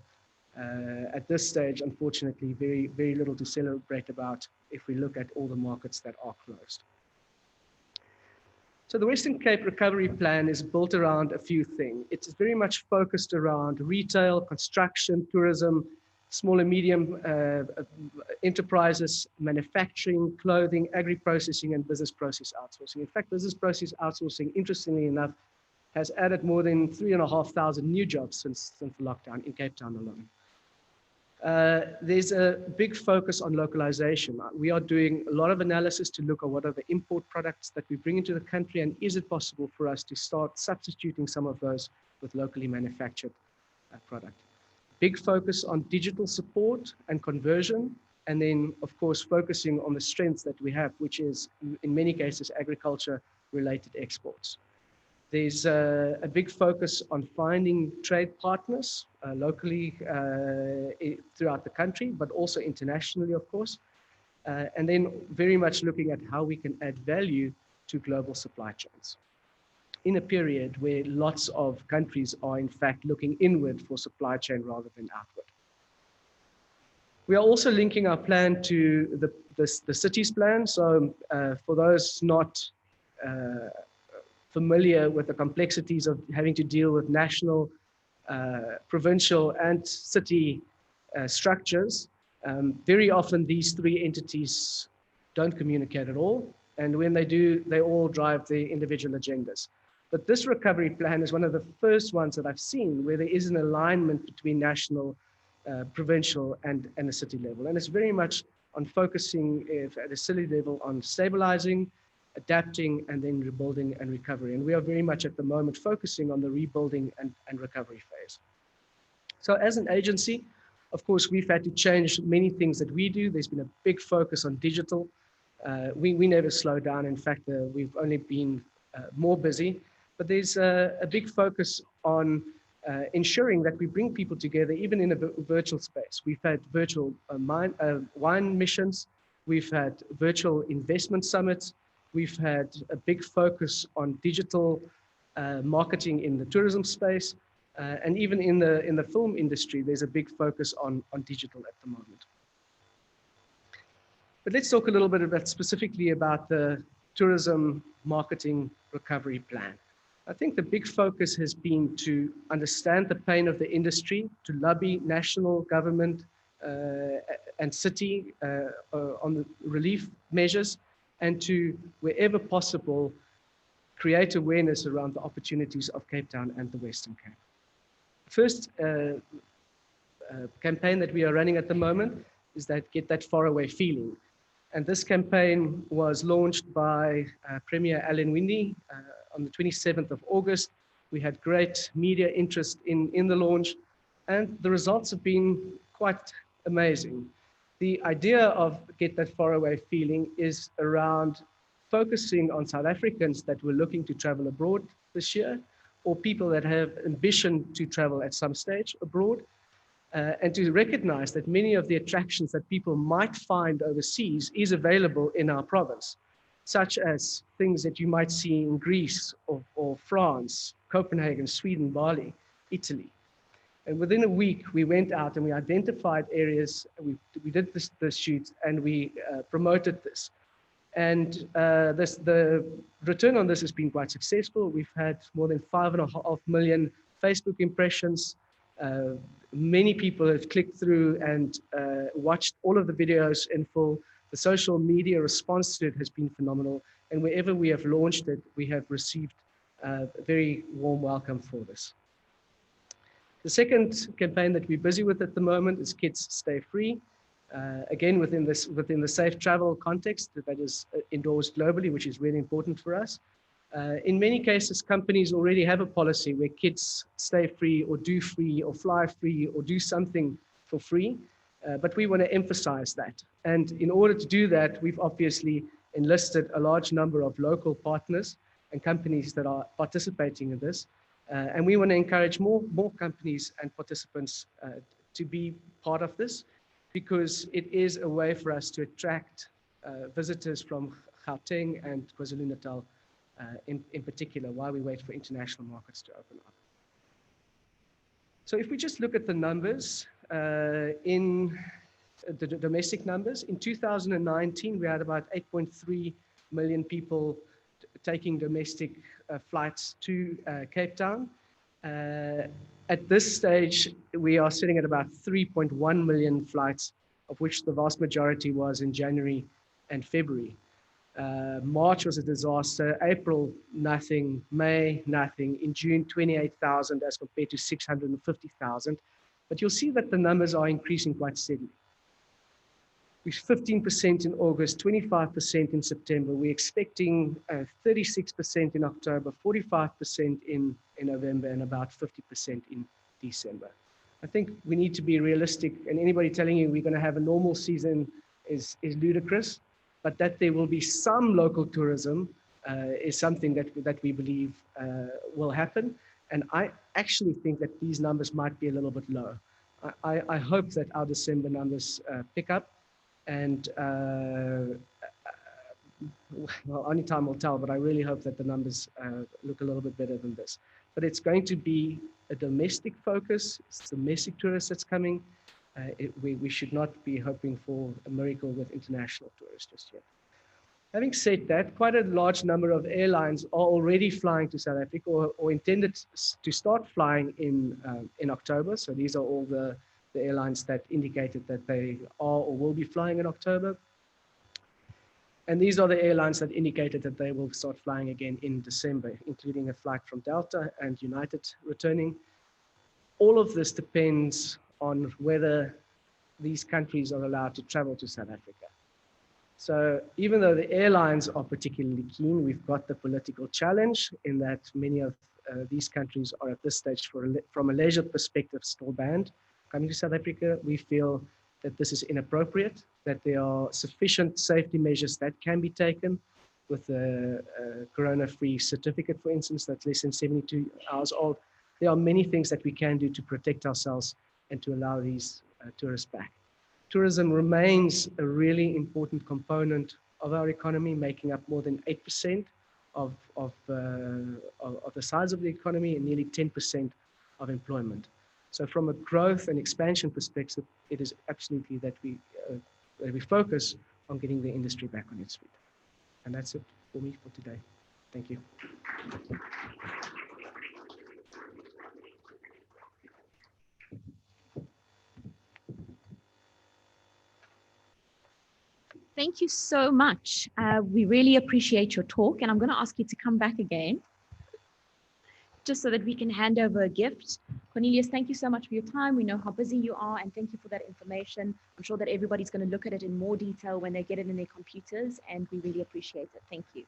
At this stage, unfortunately, very, very little to celebrate about if we look at all the markets that are closed. So the Western Cape Recovery Plan is built around a few things. It's very much focused around retail, construction, tourism, small and medium enterprises, manufacturing, clothing, agri-processing, and business process outsourcing. In fact, business process outsourcing, interestingly enough, has added more than 3,500 new jobs since the lockdown in Cape Town alone. There's a big focus on localization. We are doing a lot of analysis to look at what are the import products that we bring into the country, and is it possible for us to start substituting some of those with locally manufactured product. Big focus on digital support and conversion, and then of course focusing on the strengths that we have, which is in many cases agriculture related exports. There's a big focus on finding trade partners locally throughout the country, but also internationally, of course. And then very much looking at how we can add value to global supply chains in a period where lots of countries are in fact looking inward for supply chain rather than outward. We are also linking our plan to the cities plan. So for those not familiar with the complexities of having to deal with national, provincial, and city structures, very often these three entities don't communicate at all. And when they do, they all drive their individual agendas. But this recovery plan is one of the first ones that I've seen where there is an alignment between national, provincial, and the city level. And it's very much on focusing at a city level on stabilizing, adapting, and then rebuilding and recovery. And we are very much at the moment focusing on the rebuilding and recovery phase. So as an agency, of course, we've had to change many things that we do. There's been a big focus on digital. We never slow down. In fact, we've only been more busy. But there's a big focus on ensuring that we bring people together, even in a virtual space. We've had virtual wine missions. We've had virtual investment summits. We've had a big focus on digital marketing in the tourism space. And even in the film industry, there's a big focus on digital at the moment. But let's talk a little bit specifically about the tourism marketing recovery plan. I think the big focus has been to understand the pain of the industry, to lobby national government and city on the relief measures, and to, wherever possible, create awareness around the opportunities of Cape Town and the Western Cape. First campaign that we are running at the moment is that Get That Faraway Feeling. And this campaign was launched by Premier Alan Winde on the 27th of August. We had great media interest in the launch, and the results have been quite amazing. The idea of Get That Far Away Feeling is around focusing on South Africans that were looking to travel abroad this year, or people that have ambition to travel at some stage abroad, and to recognize that many of the attractions that people might find overseas is available in our province, such as things that you might see in Greece or France, Copenhagen, Sweden, Bali, Italy. And within a week, we went out and we identified areas, we did the shoot, and we promoted this. And the return on this has been quite successful. We've had more than 5.5 million Facebook impressions. Many people have clicked through and watched all of the videos in full. The social media response to it has been phenomenal. And wherever we have launched it, we have received a very warm welcome for this. The second campaign that we're busy with at the moment is Kids Stay Free. Again, within the safe travel context that is endorsed globally, which is really important for us. In many cases, companies already have a policy where kids stay free or do free or fly free or do something for free, but we want to emphasize that. And in order to do that, we've obviously enlisted a large number of local partners and companies that are participating in this. And we want to encourage more companies and participants to be part of this, because it is a way for us to attract visitors from Gauteng and KwaZulu-Natal in particular, while we wait for international markets to open up. So if we just look at the numbers, in the domestic numbers, in 2019, we had about 8.3 million people taking domestic flights to Cape Town. At this stage, we are sitting at about 3.1 million flights, of which the vast majority was in January and February. March was a disaster, April, nothing, May, nothing, in June, 28,000 as compared to 650,000. But you'll see that the numbers are increasing quite steadily. We're 15% in August, 25% in September. We're expecting 36% in October, 45% in November, and about 50% in December. I think we need to be realistic, and anybody telling you we're going to have a normal season is ludicrous, but that there will be some local tourism is something that we believe will happen. And I actually think that these numbers might be a little bit low. I hope that our December numbers pick up. And well, only time will tell, but I really hope that the numbers look a little bit better than this. But it's going to be a domestic focus. It's domestic tourists that's coming. We should not be hoping for a miracle with international tourists just yet. Having said that, quite a large number of airlines are already flying to South Africa or intended to start flying in October. So these are all the airlines that indicated that they are or will be flying in October. And these are the airlines that indicated that they will start flying again in December, including a flight from Delta and United returning. All of this depends on whether these countries are allowed to travel to South Africa. So even though the airlines are particularly keen, we've got the political challenge in that many of these countries are at this stage, from a leisure perspective, still banned coming to South Africa. We feel that this is inappropriate, that there are sufficient safety measures that can be taken with a corona-free certificate, for instance, that's less than 72 hours old. There are many things that we can do to protect ourselves and to allow these tourists back. Tourism remains a really important component of our economy, making up more than 8% of the size of the economy and nearly 10% of employment. So from a growth and expansion perspective, it is absolutely that we focus on getting the industry back on its feet. And that's it for me for today. Thank you. Thank you so much. We really appreciate your talk, and I'm going to ask you to come back again. just so that we can hand over a gift. Cornelius, thank you so much for your time. We know how busy you are, and thank you for that information. I'm sure that everybody's going to look at it in more detail when they get it in their computers, and we really appreciate it. Thank you.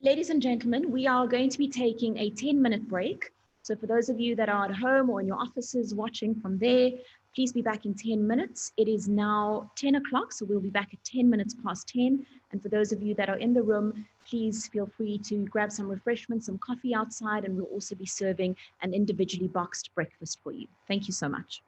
Ladies and gentlemen, we are going to be taking a 10-minute break. So for those of you that are at home or in your offices watching from there, please be back in 10 minutes. It is now 10 o'clock, so we'll be back at 10 minutes past 10. And for those of you that are in the room, please feel free to grab some refreshments, some coffee outside, and we'll also be serving an individually boxed breakfast for you. Thank you so much.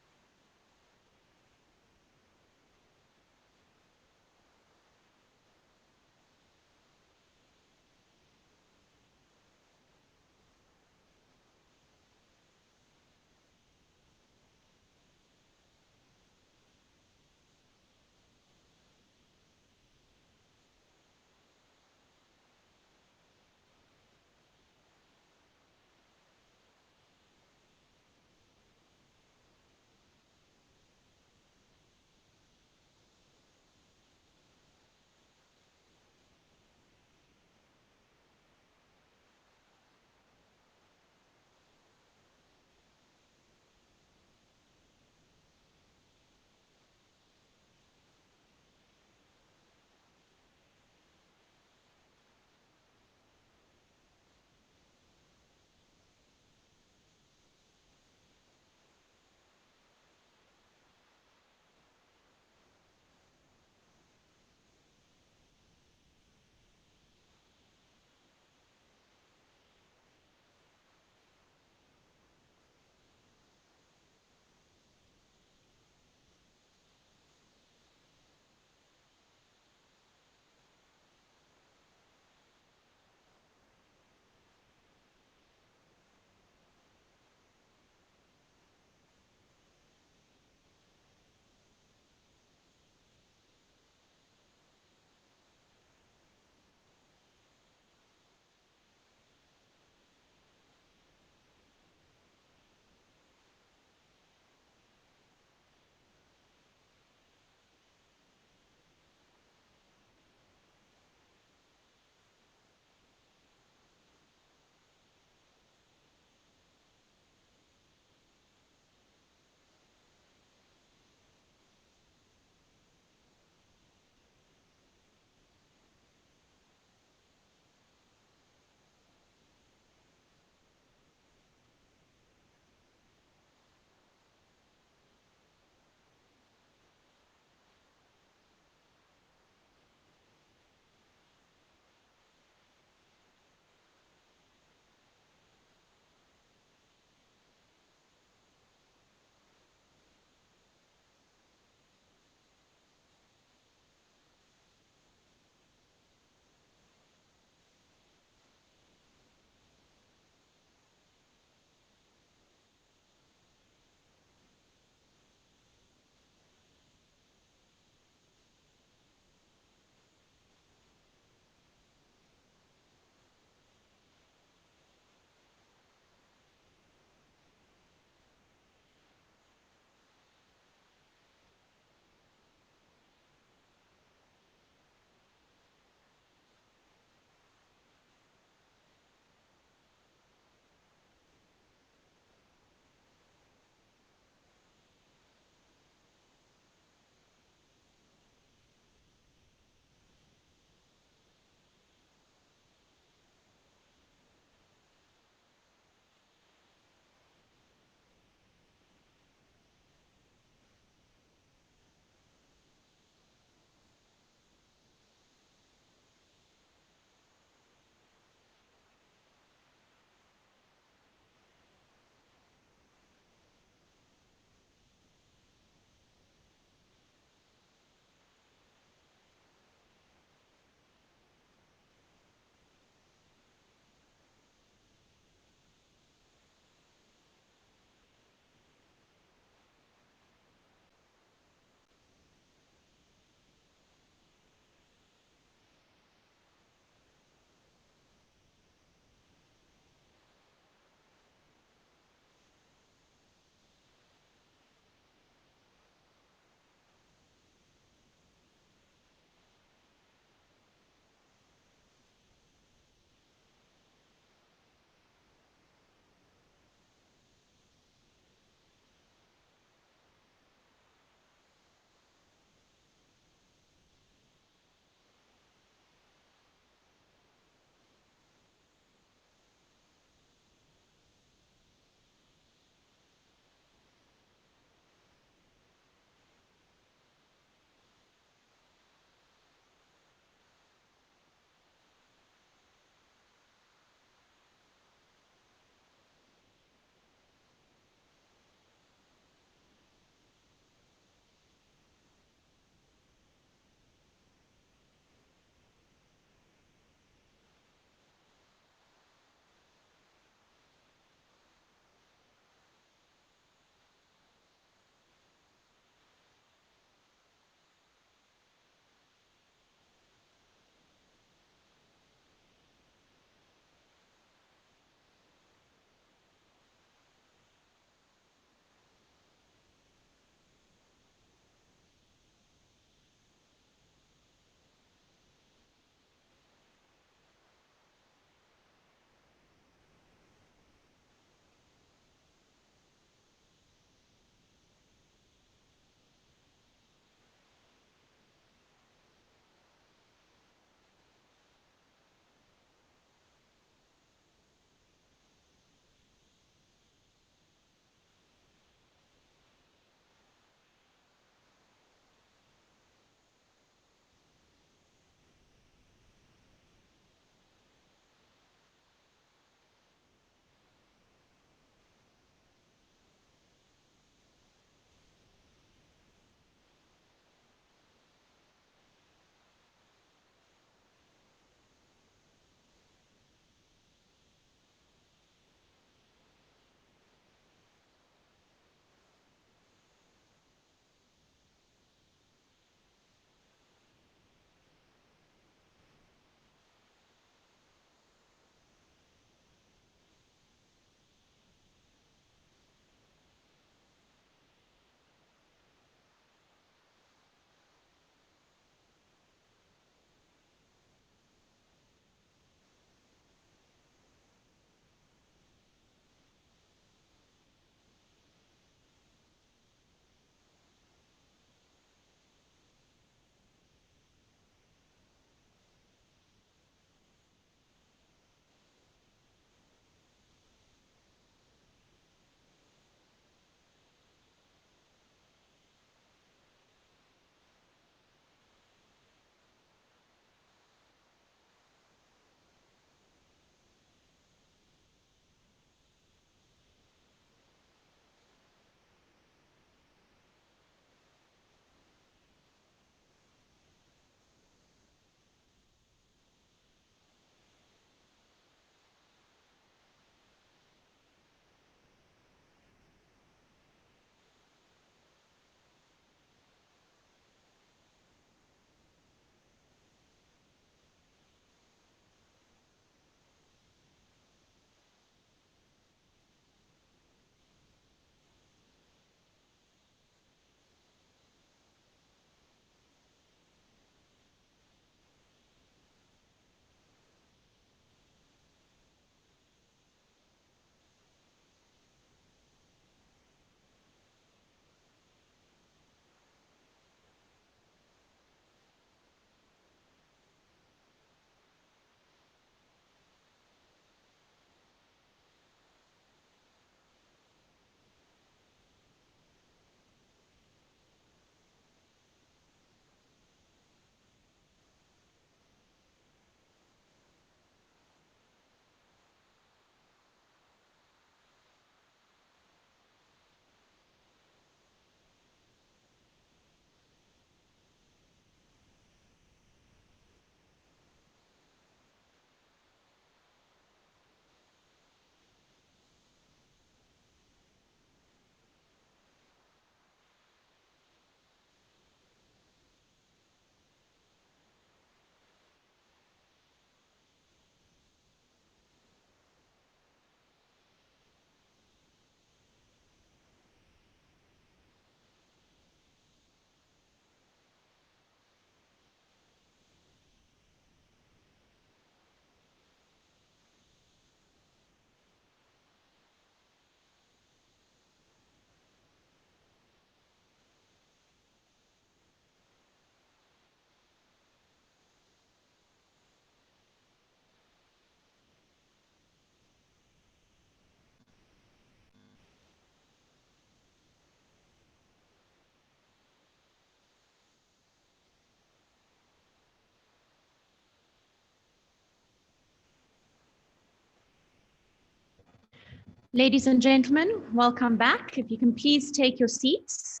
Ladies and gentlemen, welcome back. If you can please take your seats.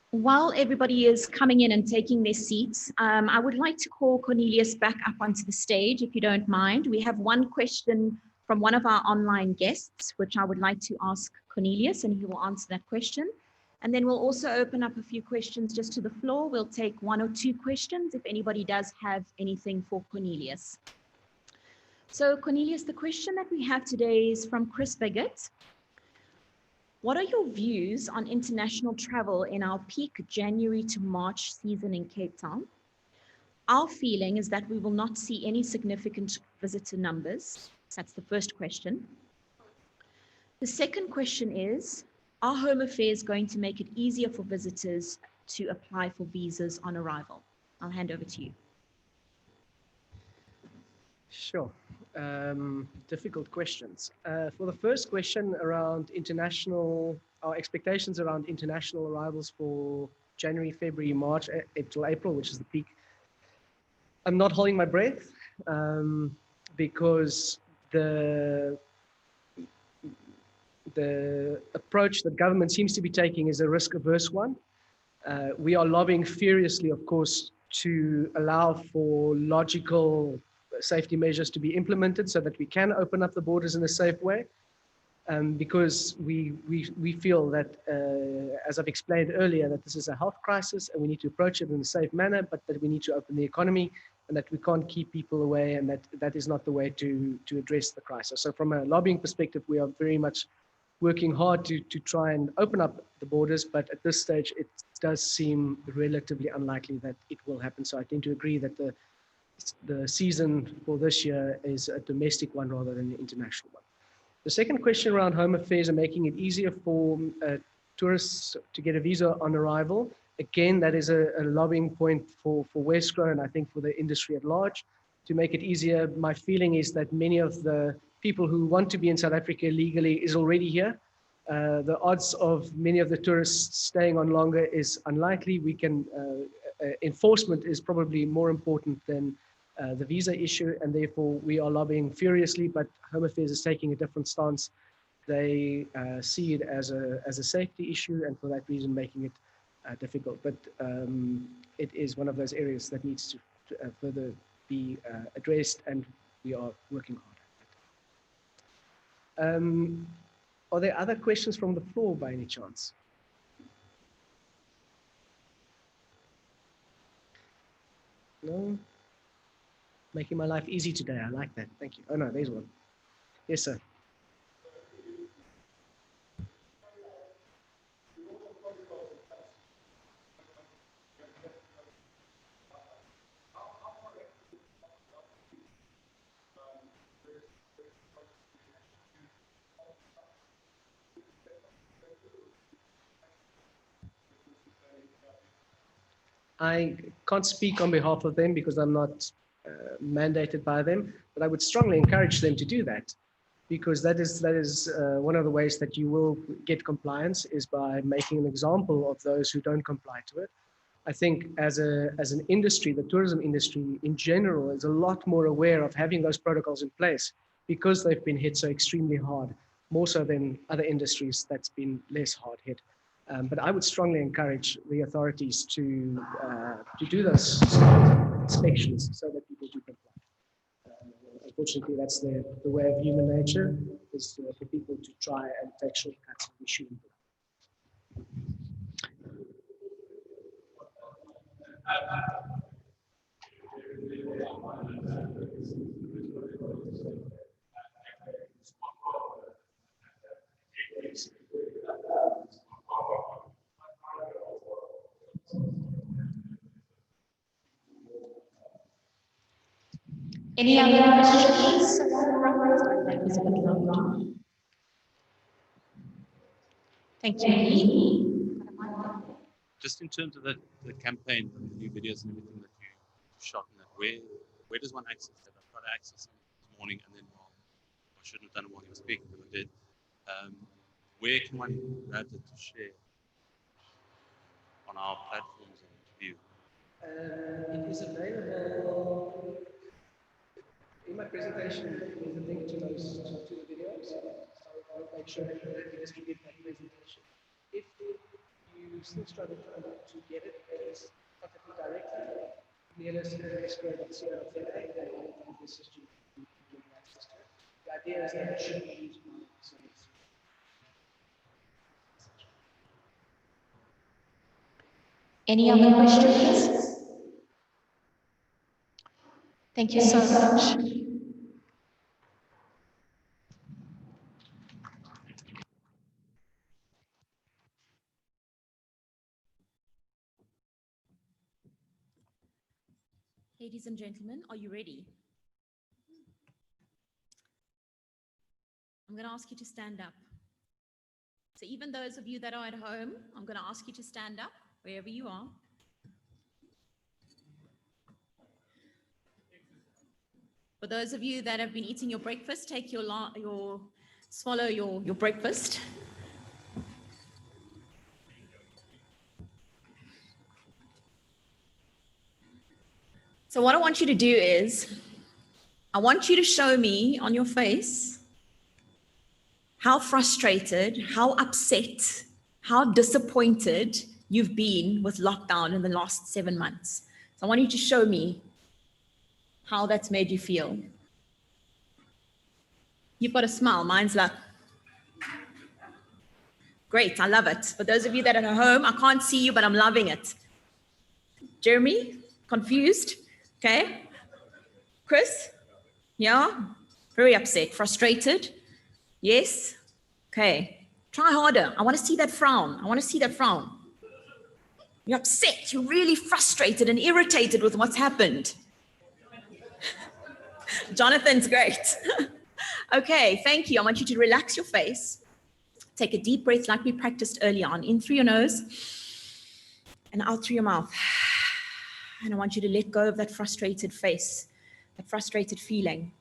While everybody is coming in and taking their seats, I would like to call Cornelius back up onto the stage, if you don't mind. We have one question from one of our online guests, which I would like to ask Cornelius, and he will answer that question. And then we'll also open up a few questions just to the floor. We'll take 1 or 2 questions if anybody does have anything for Cornelius. So Cornelius, the question that we have today is from Chris Biggett. What are your views on international travel in our peak January to March season in Cape Town? Our feeling is that we will not see any significant visitor numbers. That's the first question. The second question is, are Home Affairs going to make it easier for visitors to apply for visas on arrival? I'll hand over to you. Sure. Difficult questions. For the first question around our expectations around international arrivals for January, February, March, till April, which is the peak, I'm not holding my breath because the approach that government seems to be taking is a risk-averse one. We are lobbying furiously, of course, to allow for logical safety measures to be implemented so that we can open up the borders in a safe way. Because we feel that, as I've explained earlier, that this is a health crisis and we need to approach it in a safe manner, but that we need to open the economy and that we can't keep people away, and that is not the way to address the crisis. So from a lobbying perspective, we are very much working hard to try and open up the borders, but at this stage, it does seem relatively unlikely that it will happen. So I tend to agree that the season for this year is a domestic one rather than an international one. The second question around Home Affairs and making it easier for tourists to get a visa on arrival, again, that is a lobbying point for Wesgro and I think for the industry at large to make it easier. My feeling is that many of the people who want to be in South Africa legally is already here. The odds of many of the tourists staying on longer is unlikely. Enforcement is probably more important than the visa issue, and therefore we are lobbying furiously, but Home Affairs is taking a different stance. They see it as a safety issue, and for that reason making it difficult. But it is one of those areas that needs to further be addressed, and we are working hard at it. Are there other questions from the floor by any chance? No? Making my life easy today. I like that. Thank you. Oh no, there's one. Yes, sir. I can't speak on behalf of them because I'm not mandated by them, but I would strongly encourage them to do that, because that is one of the ways that you will get compliance is by making an example of those who don't comply to it. I think as an industry, the tourism industry in general is a lot more aware of having those protocols in place because they've been hit so extremely hard, more so than other industries that's been less hard hit. But I would strongly encourage the authorities to do those inspections so that people do comply. Unfortunately, that's the way of human nature, is for people to try and take shortcuts and we shouldn't do. Any other questions? That was a bit loud. Thank you. Just in terms of the campaign and the new videos and everything that you shot in that, where does one access that? I tried to access it this morning and then I shouldn't have done it while you were speaking, but I did. Where can one grab it to share on our platforms and view? It is available in my presentation. There's a link to those to the videos. So I'll make sure that we distribute that presentation. If you still struggle to get it, please contact me directly. Cornelis at Wesgro.co.za, and will assist you in getting access to it. The idea is that it should be used by students. Any other questions? Thank you so much. Ladies and gentlemen, are you ready? I'm going to ask you to stand up. So even those of you that are at home, I'm going to ask you to stand up wherever you are. For those of you that have been eating your breakfast, take swallow your breakfast. So what I want you to do is, I want you to show me on your face how frustrated, how upset, how disappointed you've been with lockdown in the last 7 months. So I want you to show me how that's made you feel. You've got a smile, mine's like, great, I love it. For those of you that are at home, I can't see you, but I'm loving it. Jeremy, confused? Okay. Chris? Yeah? Very upset, frustrated? Yes? Okay. Try harder. I want to see that frown. I want to see that frown. You're upset. You're really frustrated and irritated with what's happened. Jonathan's great. Okay, thank you. I want you to relax your face. Take a deep breath like we practiced early on. In through your nose and out through your mouth. And I want you to let go of that frustrated face, that frustrated feeling.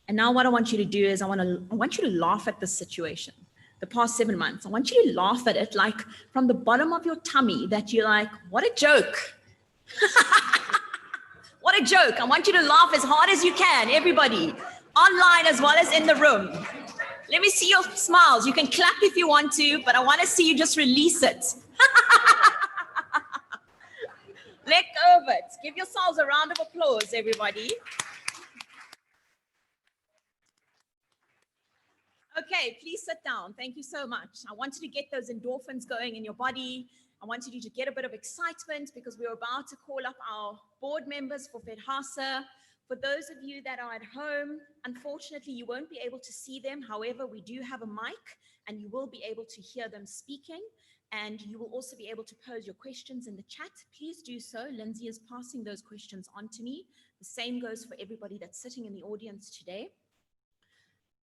And now what I want you to do is I want you to laugh at this situation. The past 7 months, I want you to laugh at it like from the bottom of your tummy, that you're like, what a joke. What a joke. I want you to laugh as hard as you can, everybody, online as well as in the room. Let me see your smiles. You can clap if you want to, but I want to see you just release it. Let go of it. Give yourselves a round of applause, everybody. Okay, please sit down. Thank you so much. I wanted to get those endorphins going in your body. I wanted you to get a bit of excitement because we're about to call up our board members for Fedhasa. For those of you that are at home, unfortunately, you won't be able to see them. However, we do have a mic and you will be able to hear them speaking. And you will also be able to pose your questions in the chat. Please do so. Lindsay is passing those questions on to me. The same goes for everybody that's sitting in the audience today.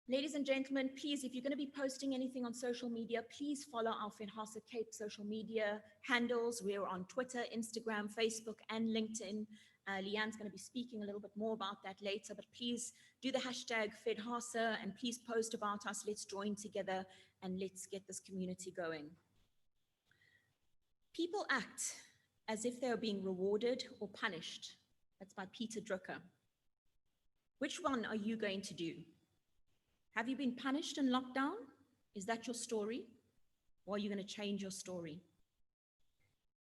Ladies and gentlemen, please, if you're going to be posting anything on social media, please follow our Fedhasa Cape social media handles. We're on Twitter, Instagram, Facebook, and LinkedIn. Leanne's going to be speaking a little bit more about that later, but please do the hashtag Fedhasa and please post about us. Let's join together and let's get this community going. People act as if they are being rewarded or punished. That's by Peter Drucker. Which one are you going to do? Have you been punished in lockdown? Is that your story? Or are you going to change your story?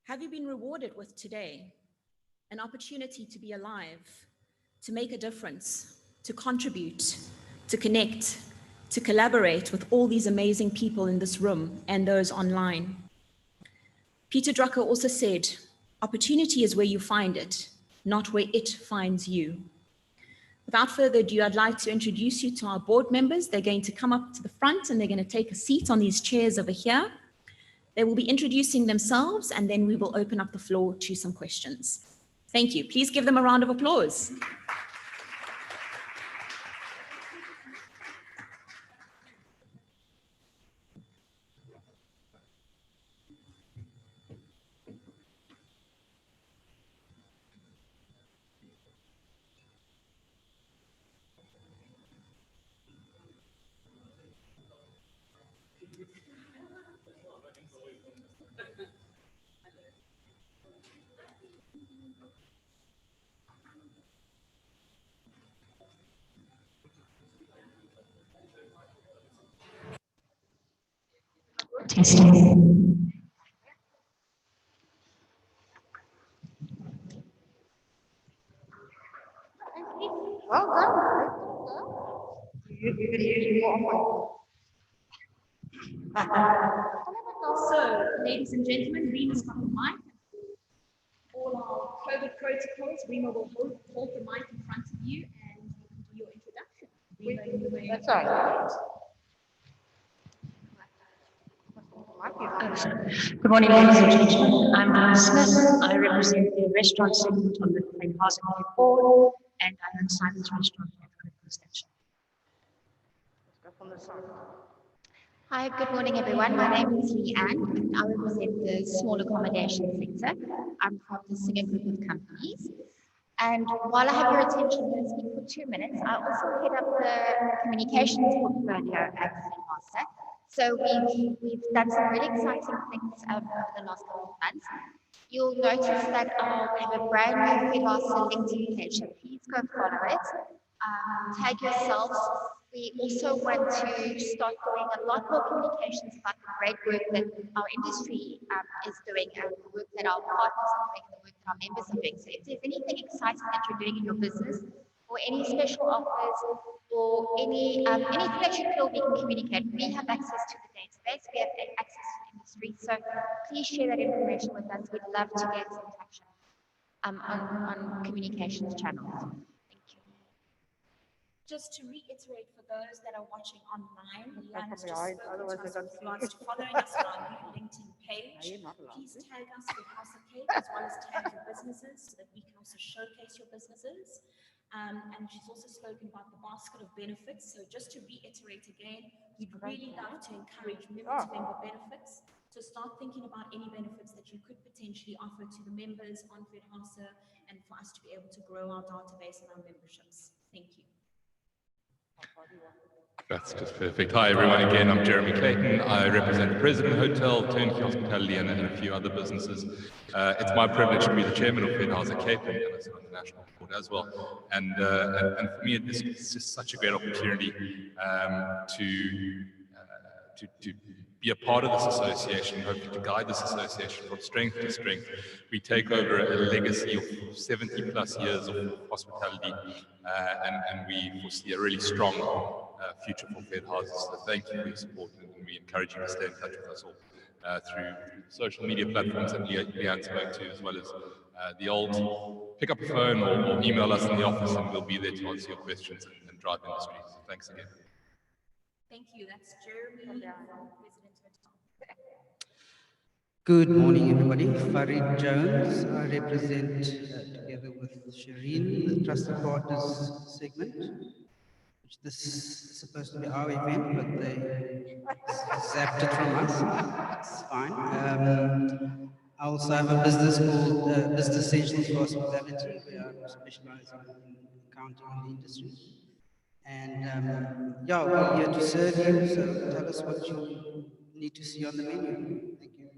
Have you been rewarded with today? An opportunity to be alive, to make a difference, to contribute, to connect, to collaborate with all these amazing people in this room and those online. Peter Drucker also said, opportunity is where you find it, not where it finds you. Without further ado, I'd like to introduce you to our board members. They're going to come up to the front and they're going to take a seat on these chairs over here. They will be introducing themselves and then we will open up the floor to some questions. Thank you. Please give them a round of applause. Testing. Well done. So, ladies and gentlemen, Reema's got the mic. All our COVID protocols, Reema will hold the mic in front of you and you can do your introduction. Reema, you may. That's right. Good morning, ladies and gentlemen. I'm Anna Smith. I represent the restaurant segment on the Fedhasa board, and I own Simon's Restaurant at Critical Station. Hi, good morning, everyone. My name is Leanne, and I represent the small accommodation sector. I'm from the Singer Group of companies. And while I have your attention, I'm going to speak for 2 minutes. I also head up the communications portfolio at Fedhasa. So we've done some really exciting things over the last couple of months. You'll notice that we have a brand new Fedhasa LinkedIn page, so please go follow it. Tag yourselves. We also want to start doing a lot more communications about the great work that our industry is doing and the work that our partners are doing and the work that our members are doing. So if there's anything exciting that you're doing in your business or any special offers or anything that you feel we can communicate, we have access to the database, we have access to the industry. So please share that information with us. We'd love to get in touch on communications channels. Just to reiterate for those that are watching online, Leanne has just spoken to us with regards to following us on our new LinkedIn page. Please tag us with House of Cake as well as tag your businesses so that we can also showcase your businesses. And she's also spoken about the basket of benefits. So just to reiterate again, we'd really love to encourage member-to-member benefits. So start thinking about any benefits that you could potentially offer to the members on Fedhasa and for us to be able to grow our database and our memberships. Thank you. That's just perfect. Hi everyone, again, I'm Jeremy Clayton. I represent the President Hotel, Turnkey Hospitality, and a few other businesses. It's my privilege to be the chairman of Fedhasa Clayton, and it's on the national board as well. And for me, it's just such a great opportunity to be a part of this association, hoping to guide this association from strength to strength. We take over a legacy of 70 plus years of hospitality, and we foresee a really strong future for Fedhasa. So thank you for your support, and we encourage you to stay in touch with us all through social media platforms that Leanne spoke to, as well as the old pick up a phone or email us in the office, and we'll be there to answer your questions and drive industry. So thanks again. Thank you. That's Jeremy, President Hotel. Good morning, everybody. Farid Jones. I represent, together with Shireen, the Trusted Partners segment, which this is supposed to be our event, but they zapped it from us. It's fine. I also have a business called Business Essentials for Hospitality, where I specialize in accounting in the industry. And yeah, we're here to serve you, so tell us what you need to see on the menu. Thank you.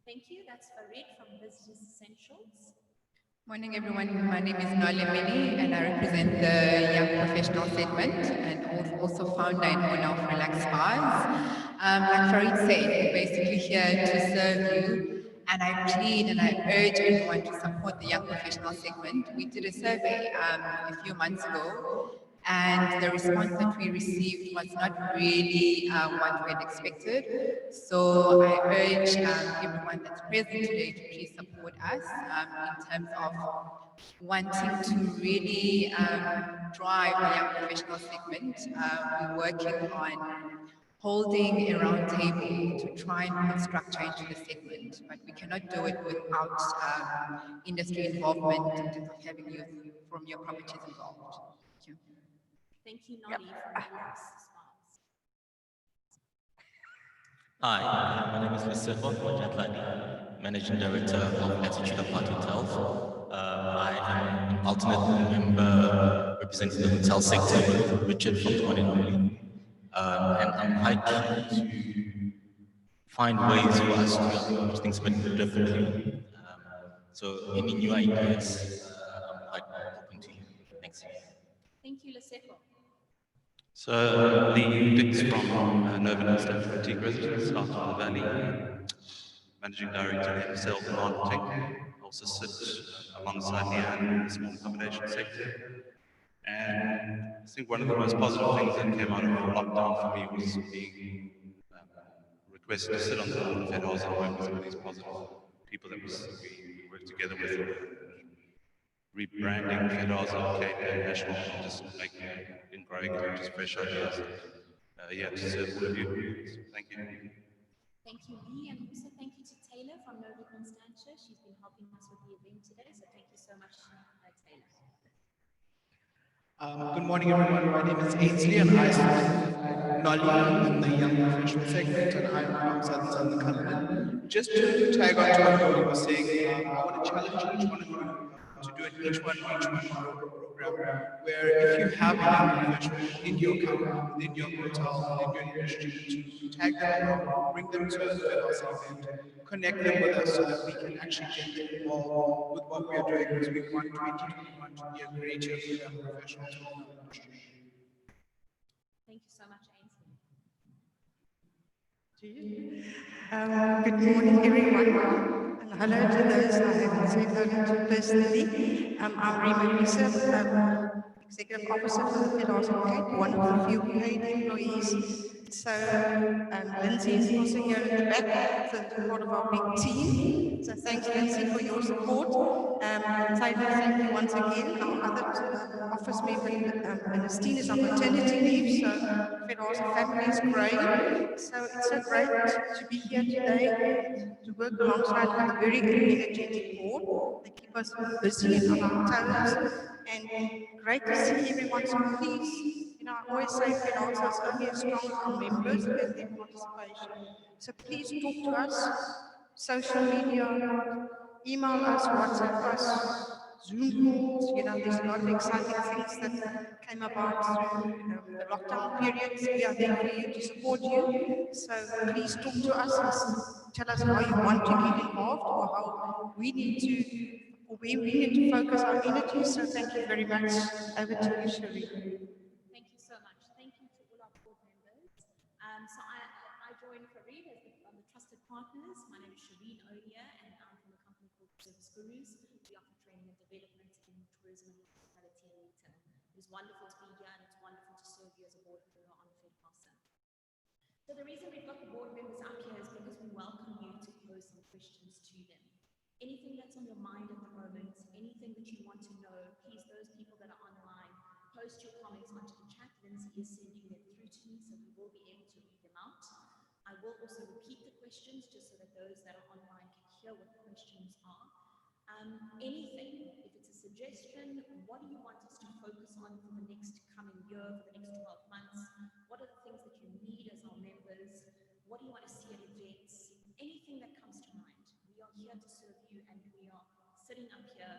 Thank you. That's Farid from Business Essentials. Morning, everyone. My name is Nola Mini, and I represent the Young Professional segment and also founder and owner of Relax Spas. Like Farid said, we're basically here to serve you, and I plead and I urge everyone to support the Young Professional segment. We did a survey a few months ago, and the response that we received was not really what we had expected. So I urge everyone that's present today to please support us in terms of wanting to really drive the Young Professional segment. We're working on holding a round table to try and put structure into the segment, but we cannot do it without industry involvement in terms of having youth from your properties involved. Thank you. Thank you, Nolly, from Relax Spas. Hi, my name is Lesego Mojatlani, Managing Director of Attitude Apart Hotels. I am an alternate member representing the hotel sector with Richard from Cornelis. And I'm quite keen to find ways for us to approach things a bit differently. So any new ideas, I'm quite open to you. Thanks. Thank you, Lesego. So the picks from Novan State Boutique Residence, South of the Valley, Managing Director in Sales and Marketing. I also sit alongside Leanne in the small accommodation sector. And I think one of the most positive things that came out of lockdown for me was being requested to sit on the board of Fedhasa and work with some of these positive people that we work together with. Rebranding Fedhasa, Cape and National, just making it and growing it, just fresh ideas. Yeah, to serve all of you. Thank you. Thank you, Lee, and also thank you to Taylor from Nova Constantia. She's been helping us with the event today, so thank you so much, Taylor. Good morning, everyone. My name is Ainsley, and I serve Nolly in the young professional segment, and I'm from Southern Cape. Just to tag on to what Nolly was saying, I want to challenge each one of you to do an each one program, where if you have a young professional in your company, within your hotel, within your industry, to tag them along, bring them to a Fedhasa event, connect them with us so that we can actually get them involved with what we are doing, because we want 2021 to be a great year for young professionals within our industry. Thank you so much, Ainsley. Good morning, everyone, and hello to those I haven't said hello to personally. I'm Rima Lisa, Executive Officer for the Fedhasa Cape, one of the few paid employees. So Lindsay is also here at the back, so part of our big team. So thanks, Lindsay, for your support. Taylor, thank you once again. Our other office member, Ernestine, is on maternity leave, so Fedhasa family is growing. So it's so great to be here today to work alongside with a very energetic board. They keep us busy and on our toes, and great to see everyone. So please, I always say Fedhasa is only as strong as our members and their participation. So please talk to us, social media, email us, WhatsApp us, Zoom calls. There's a lot of exciting things that came about through the lockdown periods. We are there for you to support you. So please talk to us and tell us how you want to get involved, or how we need to, or where we need to focus our energy. So thank you very much. Over to you, Cherie. Thank you so much. Thank you to all our board members. So I joined Farid as the trusted partners. My name is Shireen Odia, and I'm from a company called Service Gurus. We offer training and development in tourism, hospitality, and retail. It is wonderful to be here, and it's wonderful to serve you as a board member on Fedhasa. So the reason we've got the board members up here is because we welcome you to pose some questions to them. Anything that's on your mind at the moment, anything that you want to know, please, those people that are online, post your comments onto the chat. Lindsay is sending them through to me, so we will be able to read them out. I will also repeat the questions just so that those that are online can hear what the questions are. Anything, if it's a suggestion, what do you want us to focus on for the next coming year, for the next 12 months? What are the things that you need as our members? What do you want to see at events? Anything that comes to mind. We are here to serve you, and we are sitting up here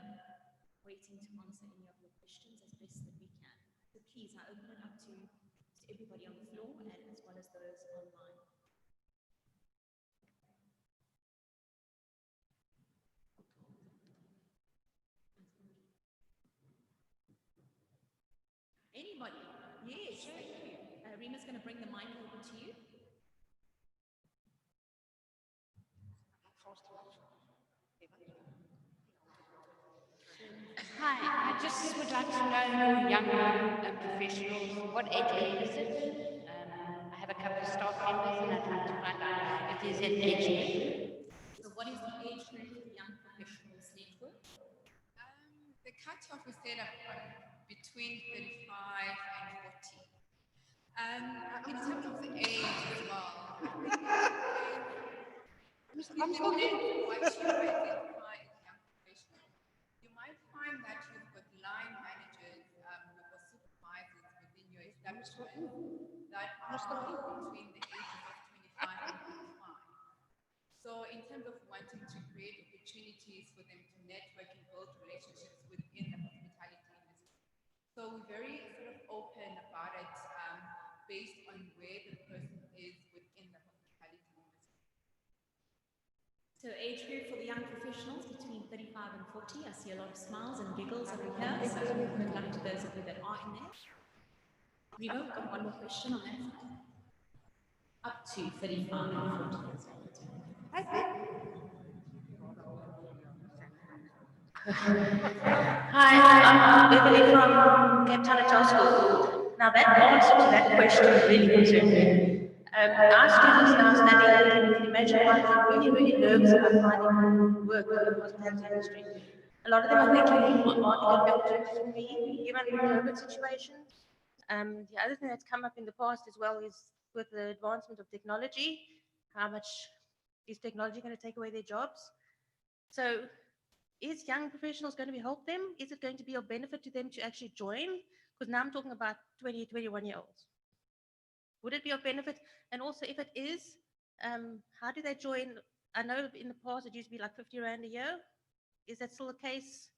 waiting to answer any of your questions as best that we can. So please, I open it up to everybody on the floor and as well as those online. Anybody? Yes, thank you. Rima's going to bring the mic over to you. Hi, I just would like to know young professionals, what age group is it? I have a couple of staff members and I'd like to find out if there's an age group. So what is the age group for the Young Professionals Network? The cutoff was set up between 35 and 40. In terms of the age as well, I'm sorry. Once you identify as young professionals, you might find that you've got line managers, you've got supervisors within your establishment that are between the ages of 25 and 35. So in terms of wanting to create opportunities for them to network and build relationships within the hospitality industry. So we're very sort of open about it based on where the person is within the hospitality industry. So age group for the young professionals between 35 35 and 40. I see a lot of smiles and giggles over here, so good luck to those of you that are in there. Remo, we've got one more question on that side. Up to 35 and 40 as well. Hi, I'm Beverly from Cape Town Hotel School. Now that answer to that question really concerned me. Our students now studying, you can imagine why they're really nervous about finding work in the hospitality industry. A lot of them are thinking, what are the opportunities for me, given the COVID situation? The other thing that's come up in the past as well is with the advancement of technology, how much is technology going to take away their jobs? So is young professionals going to help them? Is it going to be of benefit to them to actually join? Because now I'm talking about 20, 21-year-olds. Would it be of benefit? And also, if it is, how do they join? I know in the past it used to be like 50 Rand a year. Is that still the case?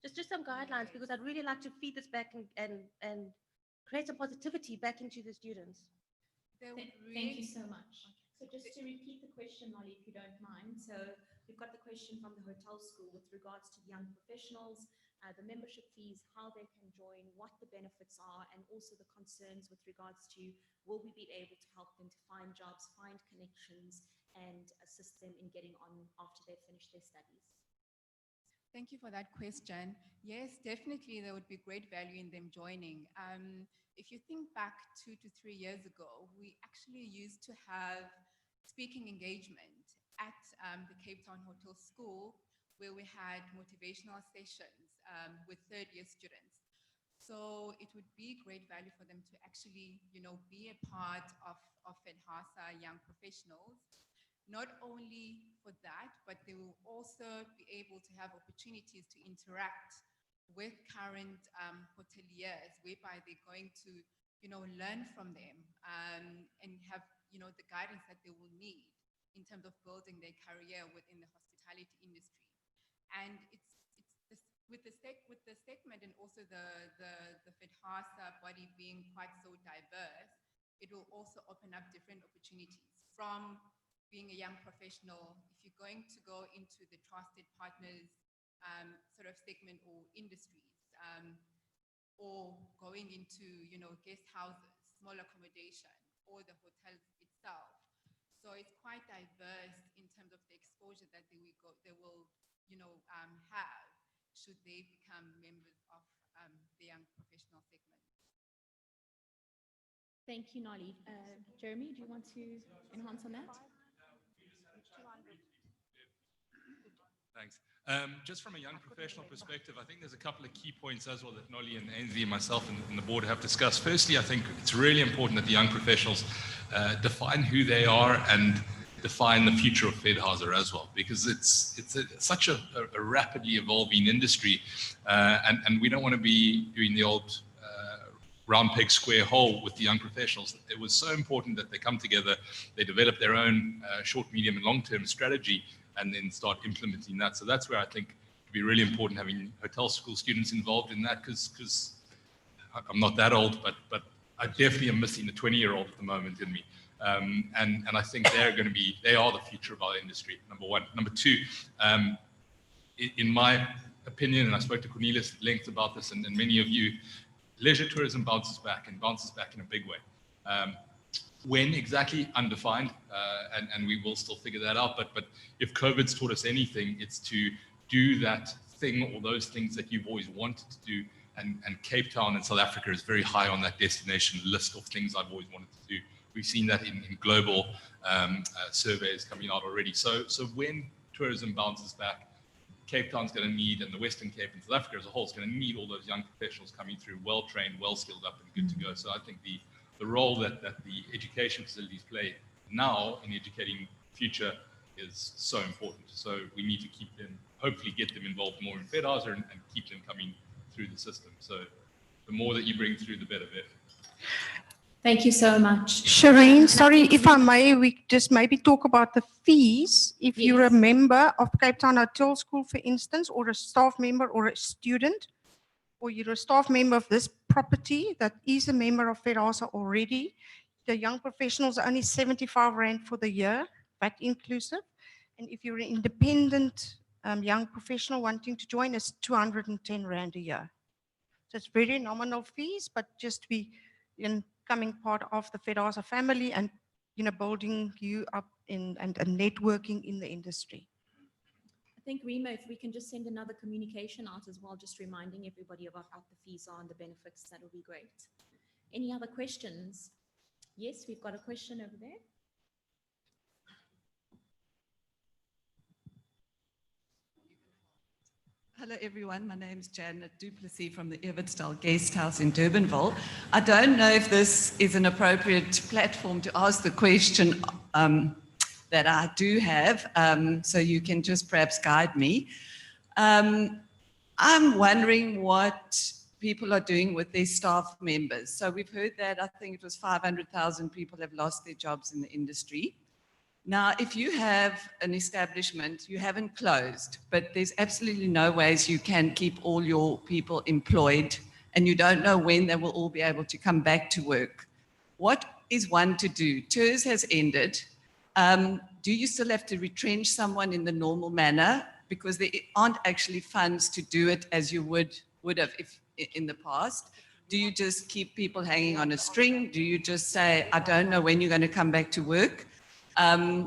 Just some guidelines, because I'd really like to feed this back and create some positivity back into the students. Thank you so much. So just to repeat the question, Molly, if you don't mind. So we've got the question from the hotel school with regards to young professionals, the membership fees, how they can join, what the benefits are, and also the concerns with regards to will we be able to help them to find jobs, find connections, and assist them in getting on after they've finished their studies. Thank you for that question. Yes, definitely there would be great value in them joining. If you think back 2 to 3 years ago, we actually used to have speaking engagement at the Cape Town Hotel School, where we had motivational sessions with third-year students. So it would be great value for them to actually, be a part of Fedhasa Young Professionals. Not only for that, but they will also be able to have opportunities to interact with current hoteliers, whereby they're going to, learn from them and have, the guidance that they will need in terms of building their career within the hospitality industry. And with the segment and also the Fedhasa body being quite so diverse, it will also open up different opportunities from being a young professional. If you're going to go into the trusted partners sort of segment or industries, or going into, guest houses, small accommodation, or the hotels itself. So it's quite diverse in terms of the exposure that they will have should they become members of the young professional segment. Thank you, Nolly. Jeremy, do you want to enhance on that? Thanks. Just from a young professional perspective, I think there's a couple of key points as well that Nolly and Ainsley and myself and the board have discussed. Firstly, I think it's really important that the young professionals define who they are and define the future of Fedhasa as well, because it's such a rapidly evolving industry, and we don't want to be doing the old round peg square hole with the young professionals. It was so important that they come together, they develop their own short, medium, and long-term strategy, and then start implementing that. So that's where I think it'd be really important having hotel school students involved in that, because I'm not that old, but I definitely am missing the 20-year-old at the moment in me. And I think they are the future of our industry, number one. Number two, in my opinion, and I spoke to Cornelis at length about this, and many of you, leisure tourism bounces back in a big way. When exactly, undefined, and we will still figure that out. But if COVID's taught us anything, it's to do that thing or those things that you've always wanted to do. And Cape Town in South Africa is very high on that destination list of things I've always wanted to do. We've seen that in global surveys coming out already. So when tourism bounces back, Cape Town's going to need, and the Western Cape and South Africa as a whole is going to need all those young professionals coming through, well-trained, well-skilled up and good to go. So I think the role that the education facilities play now in educating future is so important. So we need to keep them, hopefully get them involved more in Fedhasa and keep them coming through the system. So the more that you bring through, the better. Thank you so much. Shireen, sorry, if I may, we just maybe talk about the fees. If you're a member of Cape Town Hotel School, for instance, or a staff member or a student, or you're a staff member of this property that is a member of Fedhasa already, the young professionals are only 75 Rand for the year, VAT inclusive. And if you're an independent young professional wanting to join is 210 Rand a year. So it's very nominal fees, but just to be in becoming part of the Fedhasa family and building you up and networking in the industry. I think, Remo, if we can just send another communication out as well, just reminding everybody about what the fees are and the benefits, that would be great. Any other questions? Yes, we've got a question over there. Hello everyone, my name is Janet Duplessis from the Evertsdale Guest House in Durbanville. I don't know if this is an appropriate platform to ask the question that I do have, so you can just perhaps guide me. I'm wondering what people are doing with their staff members. So we've heard that I think it was 500,000 people have lost their jobs in the industry. Now, if you have an establishment, you haven't closed, but there's absolutely no ways you can keep all your people employed and you don't know when they will all be able to come back to work. What is one to do? TERS has ended. Do you still have to retrench someone in the normal manner? Because there aren't actually funds to do it as you would have if in the past. Do you just keep people hanging on a string? Do you just say, I don't know when you're going to come back to work? I'm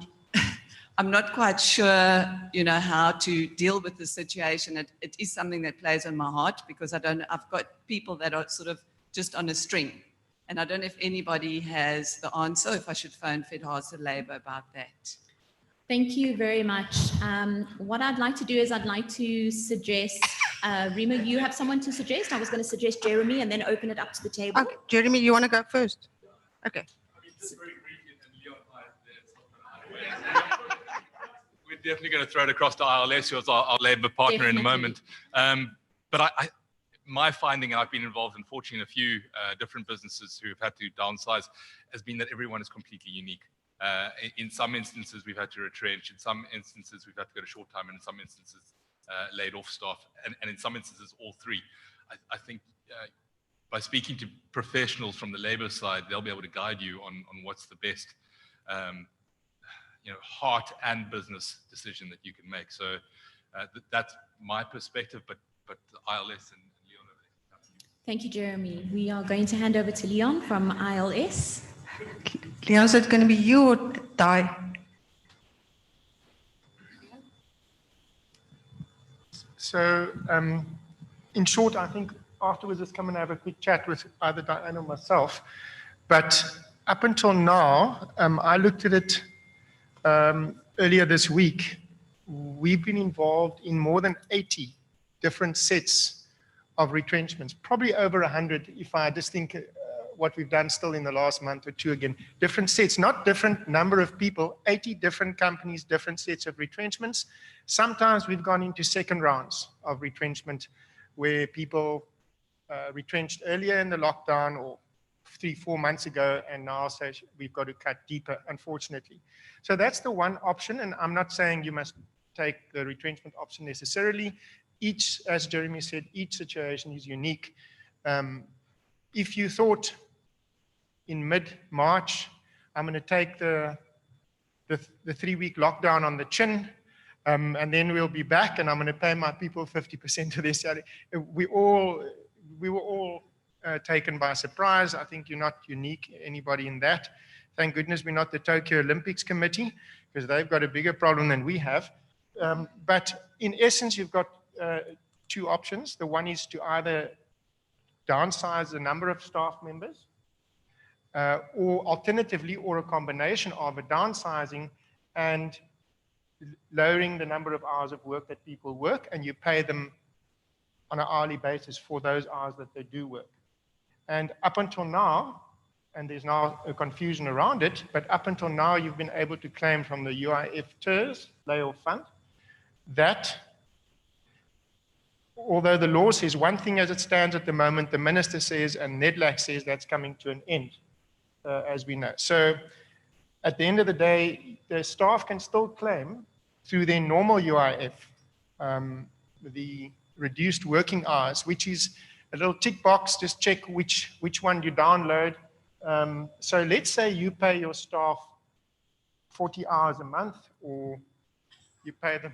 not quite sure, how to deal with the situation. It is something that plays on my heart because I've got people that are sort of just on a string. And I don't know if anybody has the answer, if I should phone Fedhasa Labour about that. Thank you very much. What I'd like to do is I'd like to suggest, Remo, you have someone to suggest? I was going to suggest Jeremy and then open it up to the table. Okay, Jeremy, you want to go first? Okay. We're definitely going to throw it across to ILS, who's our Labour partner in a moment. But my finding, and I've been involved unfortunately in a few different businesses who have had to downsize, has been that everyone is completely unique. In some instances, we've had to retrench. In some instances, we've had to go to short time, and in some instances, laid off staff, and in some instances, all three. I think by speaking to professionals from the Labour side, they'll be able to guide you on what's the best heart and business decision that you can make. So that's my perspective, but ILS and Leon over there. Thank you, Jeremy. We are going to hand over to Leon from ILS. Leon, is it going to be you or Di? So, in short, I think afterwards let's come and have a quick chat with either Diane or myself. But up until now, I looked at it earlier this week. We've been involved in more than 80 different sets of retrenchments, probably over 100 if I just think what we've done still in the last month or two again. Different sets, not different number of people, 80 different companies, different sets of retrenchments. Sometimes we've gone into second rounds of retrenchment where people retrenched earlier in the lockdown or 3-4 months ago and now say we've got to cut deeper, unfortunately. So that's the one option, and I'm not saying you must take the retrenchment option necessarily. Each, as Jeremy said, each situation is unique. If you thought in mid-March, I'm going to take the 3-week lockdown on the chin, and then we'll be back and I'm going to pay my people 50% of their salary. We were all taken by surprise. I think you're not unique, anybody in that. Thank goodness we're not the Tokyo Olympics Committee, because they've got a bigger problem than we have. But in essence, you've got two options. The one is to either downsize the number of staff members, or alternatively, or a combination of a downsizing and lowering the number of hours of work that people work, and you pay them on an hourly basis for those hours that they do work. And up until now, and there's now a confusion around it, but up until now, you've been able to claim from the UIF TERS layoff fund that although the law says one thing as it stands at the moment, the minister says, and NEDLAC says that's coming to an end, as we know. So at the end of the day, the staff can still claim through their normal UIF, the reduced working hours, which is a little tick box, just check which one you download. So let's say you pay your staff 40 hours a month, or you pay them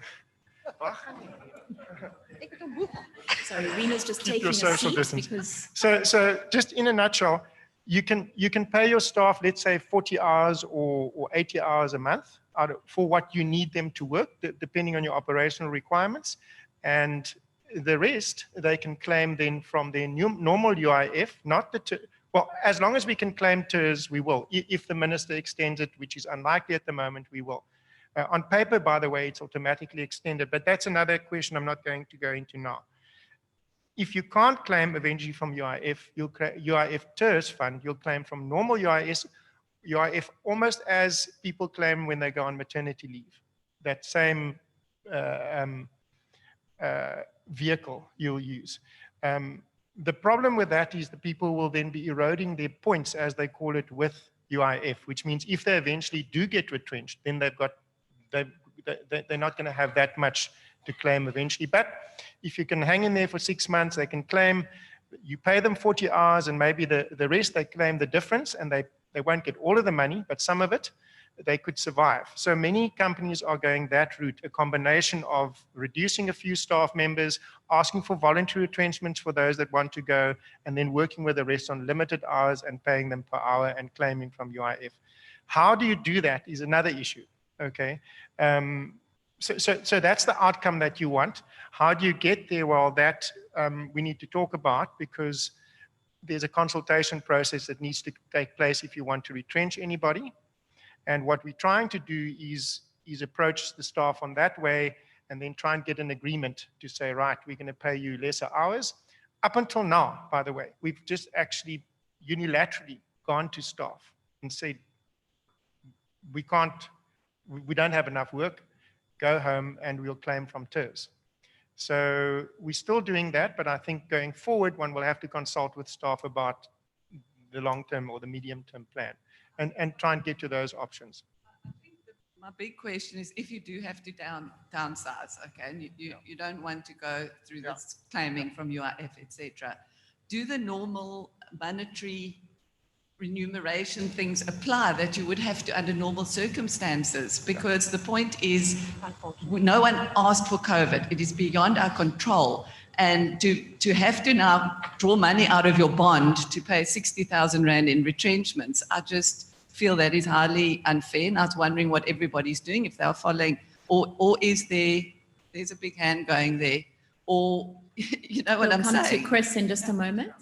Sorry, Rena's just Keep taking your a social seat distance. because So just in a nutshell, you can pay your staff, let's say 40 hours or 80 hours a month for what you need them to work, depending on your operational requirements. And the rest, they can claim then from their normal UIF, not the, well, as long as we can claim TERS, we will. If the minister extends it, which is unlikely at the moment, we will. On paper, by the way, it's automatically extended, but that's another question I'm not going to go into now. If you can't claim eventually from UIF, UIF TERS fund, you'll claim from normal UIF almost as people claim when they go on maternity leave. That same vehicle you'll use. The problem with that is the people will then be eroding their points, as they call it, with UIF, which means if they eventually do get retrenched, then they're not going to have that much to claim eventually. But if you can hang in there for 6 months, they can claim. You pay them 40 hours, and maybe the rest they claim the difference, and they won't get all of the money, but some of it they could survive. So many companies are going that route, a combination of reducing a few staff members, asking for voluntary retrenchments for those that want to go, and then working with the rest on limited hours and paying them per hour and claiming from UIF. How do you do that is another issue, okay? So that's the outcome that you want. How do you get there? Well, that we need to talk about, because there's a consultation process that needs to take place if you want to retrench anybody. And what we're trying to do is approach the staff on that way and then try and get an agreement to say, right, we're going to pay you lesser hours. Up until now, by the way, we've just actually unilaterally gone to staff and said, we don't have enough work, go home and we'll claim from TERS. So we're still doing that, but I think going forward, one will have to consult with staff about the long-term or the medium-term plan and try and get to those options. I think my big question is, if you do have to downsize, okay, and you don't want to go through this claiming from UIF, etc., do the normal monetary remuneration things apply that you would have to under normal circumstances? Because the point is, no one asked for COVID. It is beyond our control. And to have to now draw money out of your bond to pay 60,000 Rand in retrenchments, I just feel that is highly unfair. And I was wondering what everybody's doing, if they're following, or is there's a big hand going there, or you know what I'm saying? We'll come to Chris in just a moment.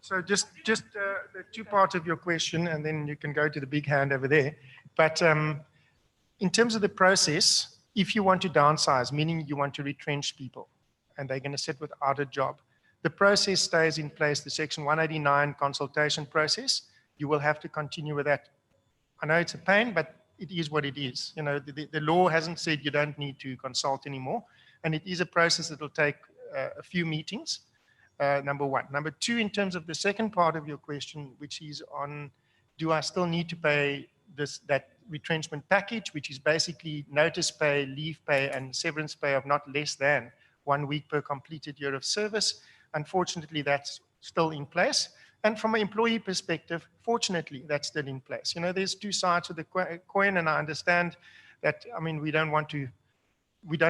So just the two parts of your question, and then you can go to the big hand over there. But in terms of the process, if you want to downsize, meaning you want to retrench people, and they're going to sit without a job, the process stays in place, the Section 189 consultation process. You will have to continue with that. I know it's a pain, but it is what it is. You know, the law hasn't said you don't need to consult anymore, and it is a process that will take a few meetings. Number one. Number two, in terms of the second part of your question, which is on, do I still need to pay that retrenchment package, which is basically notice pay, leave pay, and severance pay of not less than 1 week per completed year of service? Unfortunately, that's still in place. And from an employee perspective, fortunately, that's still in place. You know, there's two sides of the coin, and I understand that, I mean, we don't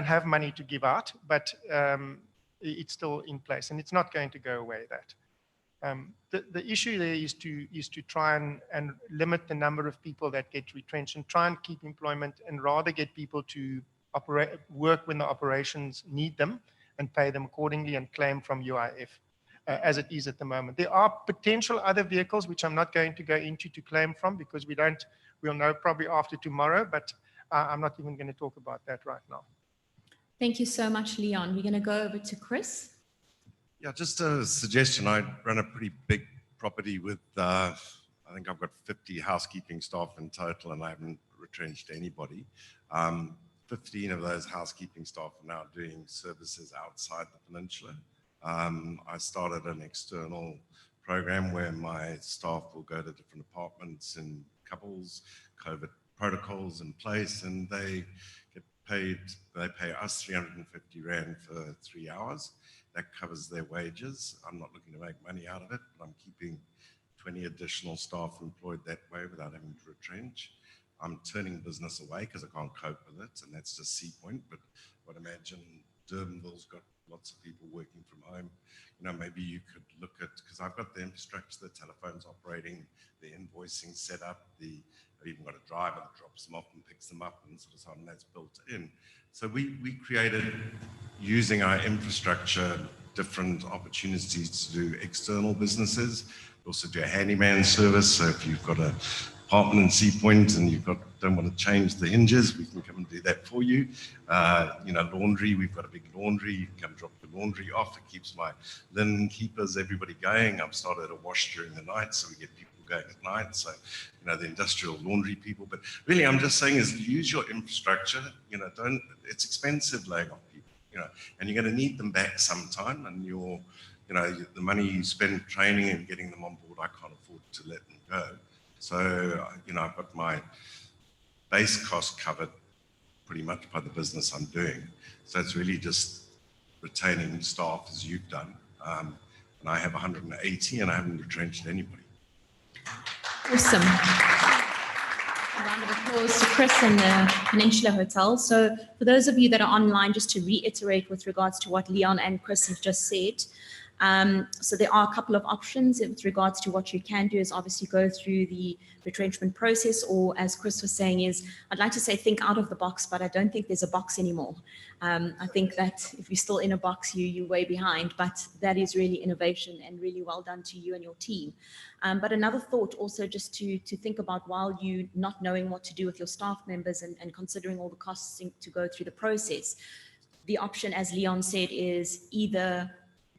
have money to give out, but it's still in place, and it's not going to go away, that. The issue there is to try and limit the number of people that get retrenched and try and keep employment, and rather get people to work when the operations need them and pay them accordingly and claim from UIF. As it is at the moment. There are potential other vehicles which I'm not going to go into to claim from, because we'll know probably after tomorrow, but I'm not even going to talk about that right now. Thank you so much, Leon. We're going to go over to Chris. Yeah, just a suggestion. I run a pretty big property with, I think I've got 50 housekeeping staff in total, and I haven't retrenched anybody. 15 of those housekeeping staff are now doing services outside the peninsula. I started an external program where my staff will go to different apartments in couples, COVID protocols in place, and they get paid, they pay us 350 Rand for 3 hours. That covers their wages. I'm not looking to make money out of it, but I'm keeping 20 additional staff employed that way without having to retrench. I'm turning business away because I can't cope with it, and that's just C point, but would imagine Durbanville's got lots of people working from home. You know, maybe you could look at, because I've got the infrastructure, the telephones operating, the invoicing set up, I've even got a driver that drops them off and picks them up and sort of something that's built in. So we created, using our infrastructure, different opportunities to do external businesses. We also do a handyman service. So if you've got an apartment in Sea Point and don't want to change the hinges, we can come and do that for you. You know, laundry, we've got a big laundry. You can come drop the laundry off. It keeps my linen keepers, everybody going. I've started a wash during the night, so we get people going at night. So, you know, the industrial laundry people. But really, I'm just saying is use your infrastructure. You know, it's expensive laying off people, you know, and you're going to need them back sometime. And you know, the money you spend training and getting them on board, I can't afford to let them go. So, you know, I've got my base cost covered pretty much by the business I'm doing. So it's really just retaining staff as you've done. And I have 180 and I haven't retrenched anybody. Awesome. A round of applause to Chris and the Peninsula Hotel. So for those of you that are online, just to reiterate with regards to what Leon and Chris have just said, so there are a couple of options with regards to what you can do is obviously go through the retrenchment process, or as Chris was saying is, I'd like to say think out of the box, but I don't think there's a box anymore. I think that if you're still in a box, you're way behind, but that is really innovation and really well done to you and your team. But another thought also just to think about while you not knowing what to do with your staff members and considering all the costs to go through the process, the option, as Leon said, is either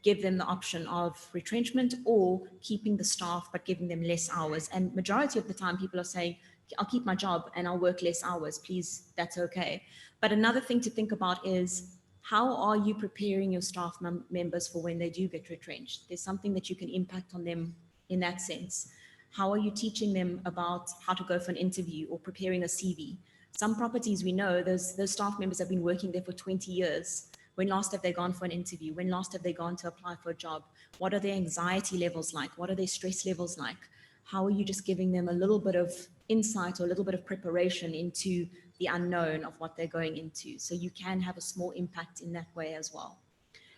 give them the option of retrenchment or keeping the staff but giving them less hours. And majority of the time people are saying, I'll keep my job and I'll work less hours, please, that's okay. But another thing to think about is how are you preparing your staff members for when they do get retrenched? There's something that you can impact on them in that sense. How are you teaching them about how to go for an interview or preparing a CV? Some properties we know, those staff members have been working there for 20 years. When last have they gone for an interview? When last have they gone to apply for a job? What are their anxiety levels like? What are their stress levels like? How are you just giving them a little bit of insight or a little bit of preparation into the unknown of what they're going into? So you can have a small impact in that way as well.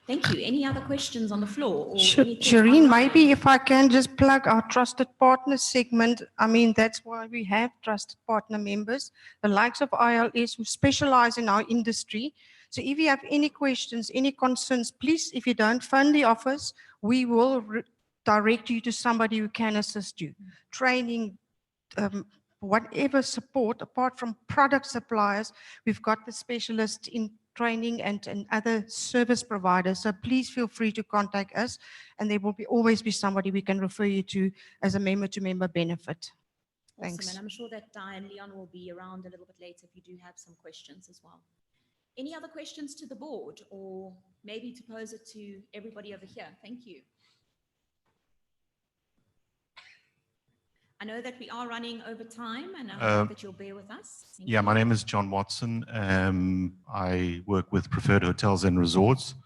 Thank you. Any other questions on the floor? Or Shireen, maybe if I can just plug our trusted partner segment. I mean, that's why we have trusted partner members, the likes of ILS who specialize in our industry. So if you have any questions, any concerns, please, if you don't phone the office, we will direct you to somebody who can assist you. Training, whatever support, apart from product suppliers, we've got the specialists in training and other service providers. So please feel free to contact us, and there will always be somebody we can refer you to as a member-to-member benefit. Thanks. Awesome, and I'm sure that Di and Leon will be around a little bit later if you do have some questions as well. Any other questions to the board, or maybe to pose it to everybody over here? Thank you. I know that we are running over time, and I hope that you'll bear with us. Thank you. My name is John Watson. I work with Preferred Hotels and Resorts,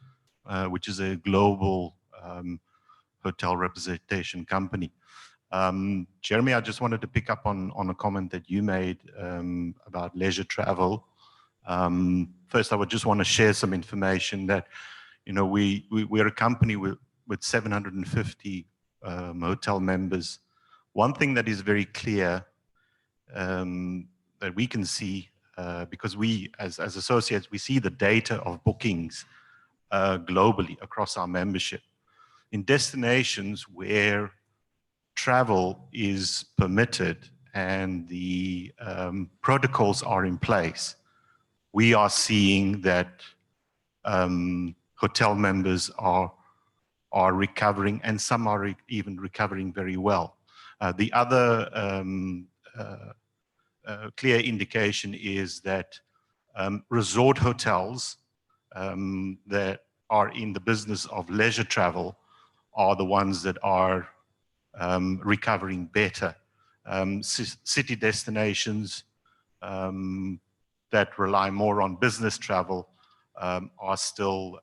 which is a global hotel representation company. Jeremy, I just wanted to pick up on a comment that you made about leisure travel. First, I would just want to share some information that, you know, we're a company with 750 hotel members. One thing that is very clear that we can see, because we, as associates, we see the data of bookings globally across our membership. In destinations where travel is permitted and the protocols are in place, we are seeing that hotel members are recovering, and some are even recovering very well. The other clear indication is that resort hotels that are in the business of leisure travel are the ones that are recovering better. City destinations that rely more on business travel are still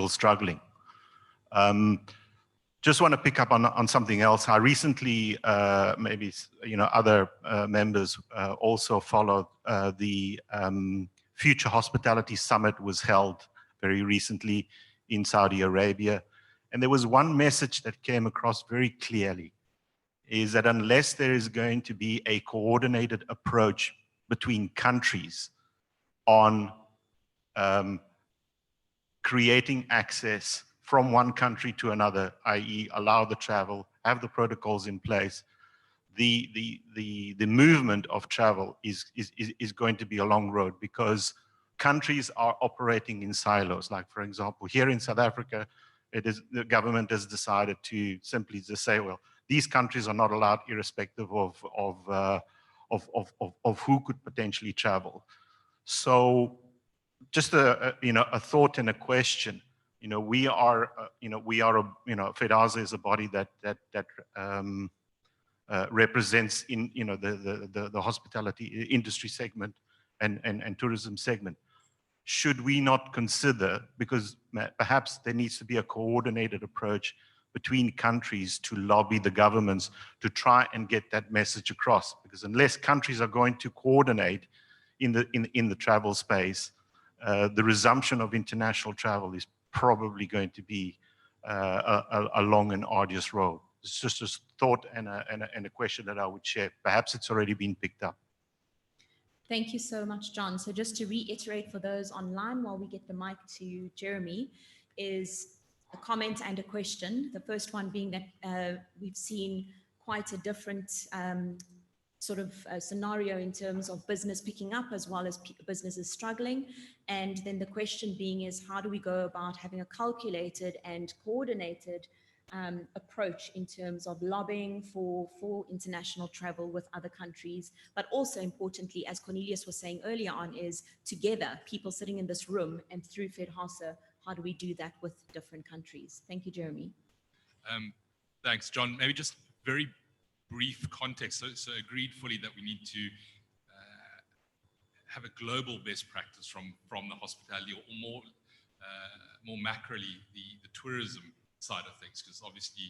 struggling. Just want to pick up on something else. I recently, maybe other members also followed the Future Hospitality Summit was held very recently in Saudi Arabia. And there was one message that came across very clearly, is that unless there is going to be a coordinated approach between countries on creating access from one country to another, i.e. allow the travel, have the protocols in place, the movement of travel is going to be a long road, because countries are operating in silos. Like, for example, here in South Africa, the government has decided to simply just say, well, these countries are not allowed, irrespective of who could potentially travel. So just a thought and a question. Fedhasa is a body that represents the hospitality industry segment and tourism segment. Should we not consider, because perhaps there needs to be a coordinated approach between countries to lobby the governments to try and get that message across? Because unless countries are going to coordinate in the travel space, the resumption of international travel is probably going to be a long and arduous road. It's just a thought and a question that I would share. Perhaps it's already been picked up. Thank you so much, John. So just to reiterate for those online while we get the mic to Jeremy, is a comment and a question. The first one being that we've seen quite a different scenario in terms of business picking up as well as businesses struggling. And then the question being is, how do we go about having a calculated and coordinated approach in terms of lobbying for international travel with other countries, but also importantly, as Cornelis was saying earlier on, is together, people sitting in this room and through Fedhasa, how do we do that with different countries? Thank you, Jeremy. Thanks, John. Maybe just very brief context. So agreed fully that we need to have a global best practice from the hospitality, or more macroly the tourism side of things, because obviously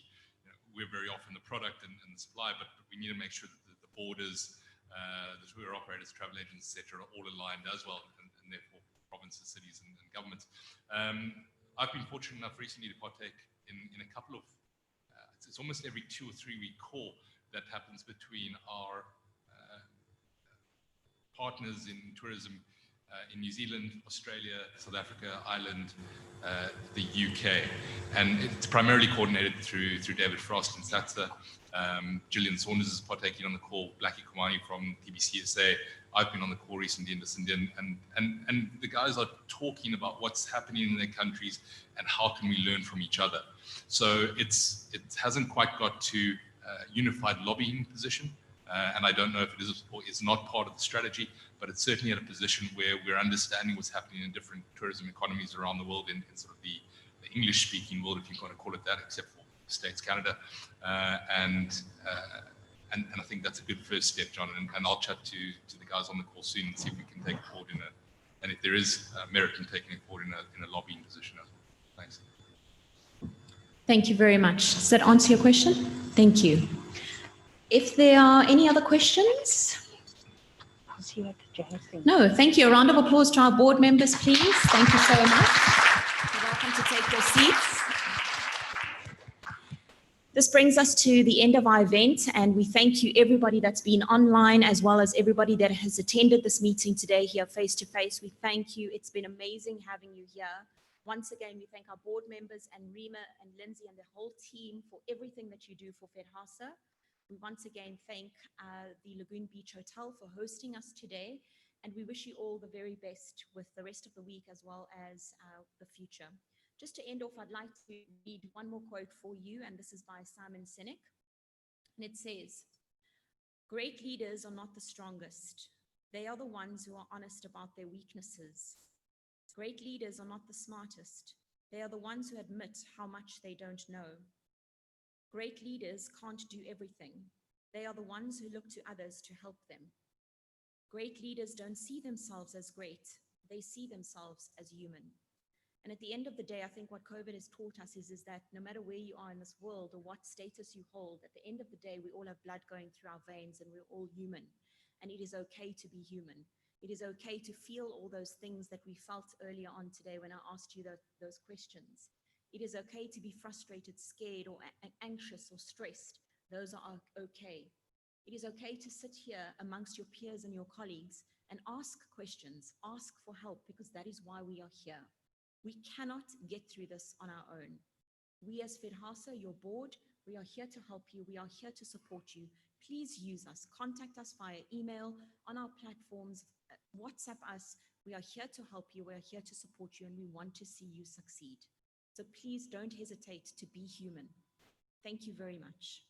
we're very often the product and the supply, but we need to make sure that the borders, the tour operators, travel agents, etc., are all aligned as well, and therefore provinces, cities, and governments. I've been fortunate enough recently to partake in a couple of, it's almost every 2 or 3 week call that happens between our partners in tourism in New Zealand, Australia, South Africa, Ireland, the UK. And it's primarily coordinated through David Frost and SATSA. Gillian Saunders is partaking on the call, Blackie Kumani from TBCSA. I've been on the call recently in this Indian, and the guys are talking about what's happening in their countries and how can we learn from each other. So it hasn't quite got to unified lobbying position. And I don't know if it is or is not part of the strategy, but it's certainly at a position where we're understanding what's happening in different tourism economies around the world, in sort of the English-speaking world, if you want to call it that, except for States, Canada. And I think that's a good first step, John. And I'll chat to the guys on the call soon and see if we can take it forward and if there is merit in taking it forward in a lobbying position as well. Thanks. Thank you very much. Does that answer your question? Thank you. If there are any other questions? No, thank you. A round of applause to our board members, please. Thank you so much. You're welcome to take your seats. This brings us to the end of our event, and we thank you everybody that's been online, as well as everybody that has attended this meeting today here face to face. We thank you. It's been amazing having you here. Once again, we thank our board members and Rima and Lindsay and the whole team for everything that you do for Fedhasa. We once again thank the Lagoon Beach Hotel for hosting us today, and we wish you all the very best with the rest of the week as well as the future. Just to end off, I'd like to read one more quote for you, and this is by Simon Sinek. And it says, "Great leaders are not the strongest. They are the ones who are honest about their weaknesses. Great leaders are not the smartest. They are the ones who admit how much they don't know. Great leaders can't do everything. They are the ones who look to others to help them. Great leaders don't see themselves as great. They see themselves as human." And at the end of the day, I think what COVID has taught us is that no matter where you are in this world or what status you hold, at the end of the day, we all have blood going through our veins and we're all human. And it is okay to be human. It is okay to feel all those things that we felt earlier on today when I asked you those questions. It is okay to be frustrated, scared, or anxious or stressed. Those are okay. It is okay to sit here amongst your peers and your colleagues and ask questions, ask for help, because that is why we are here. We cannot get through this on our own. We as Fedhasa, your board, we are here to help you. We are here to support you. Please use us. Contact us via email, on our platforms, WhatsApp us. We are here to help you. We are here to support you, and we want to see you succeed. So please don't hesitate to be human. Thank you very much.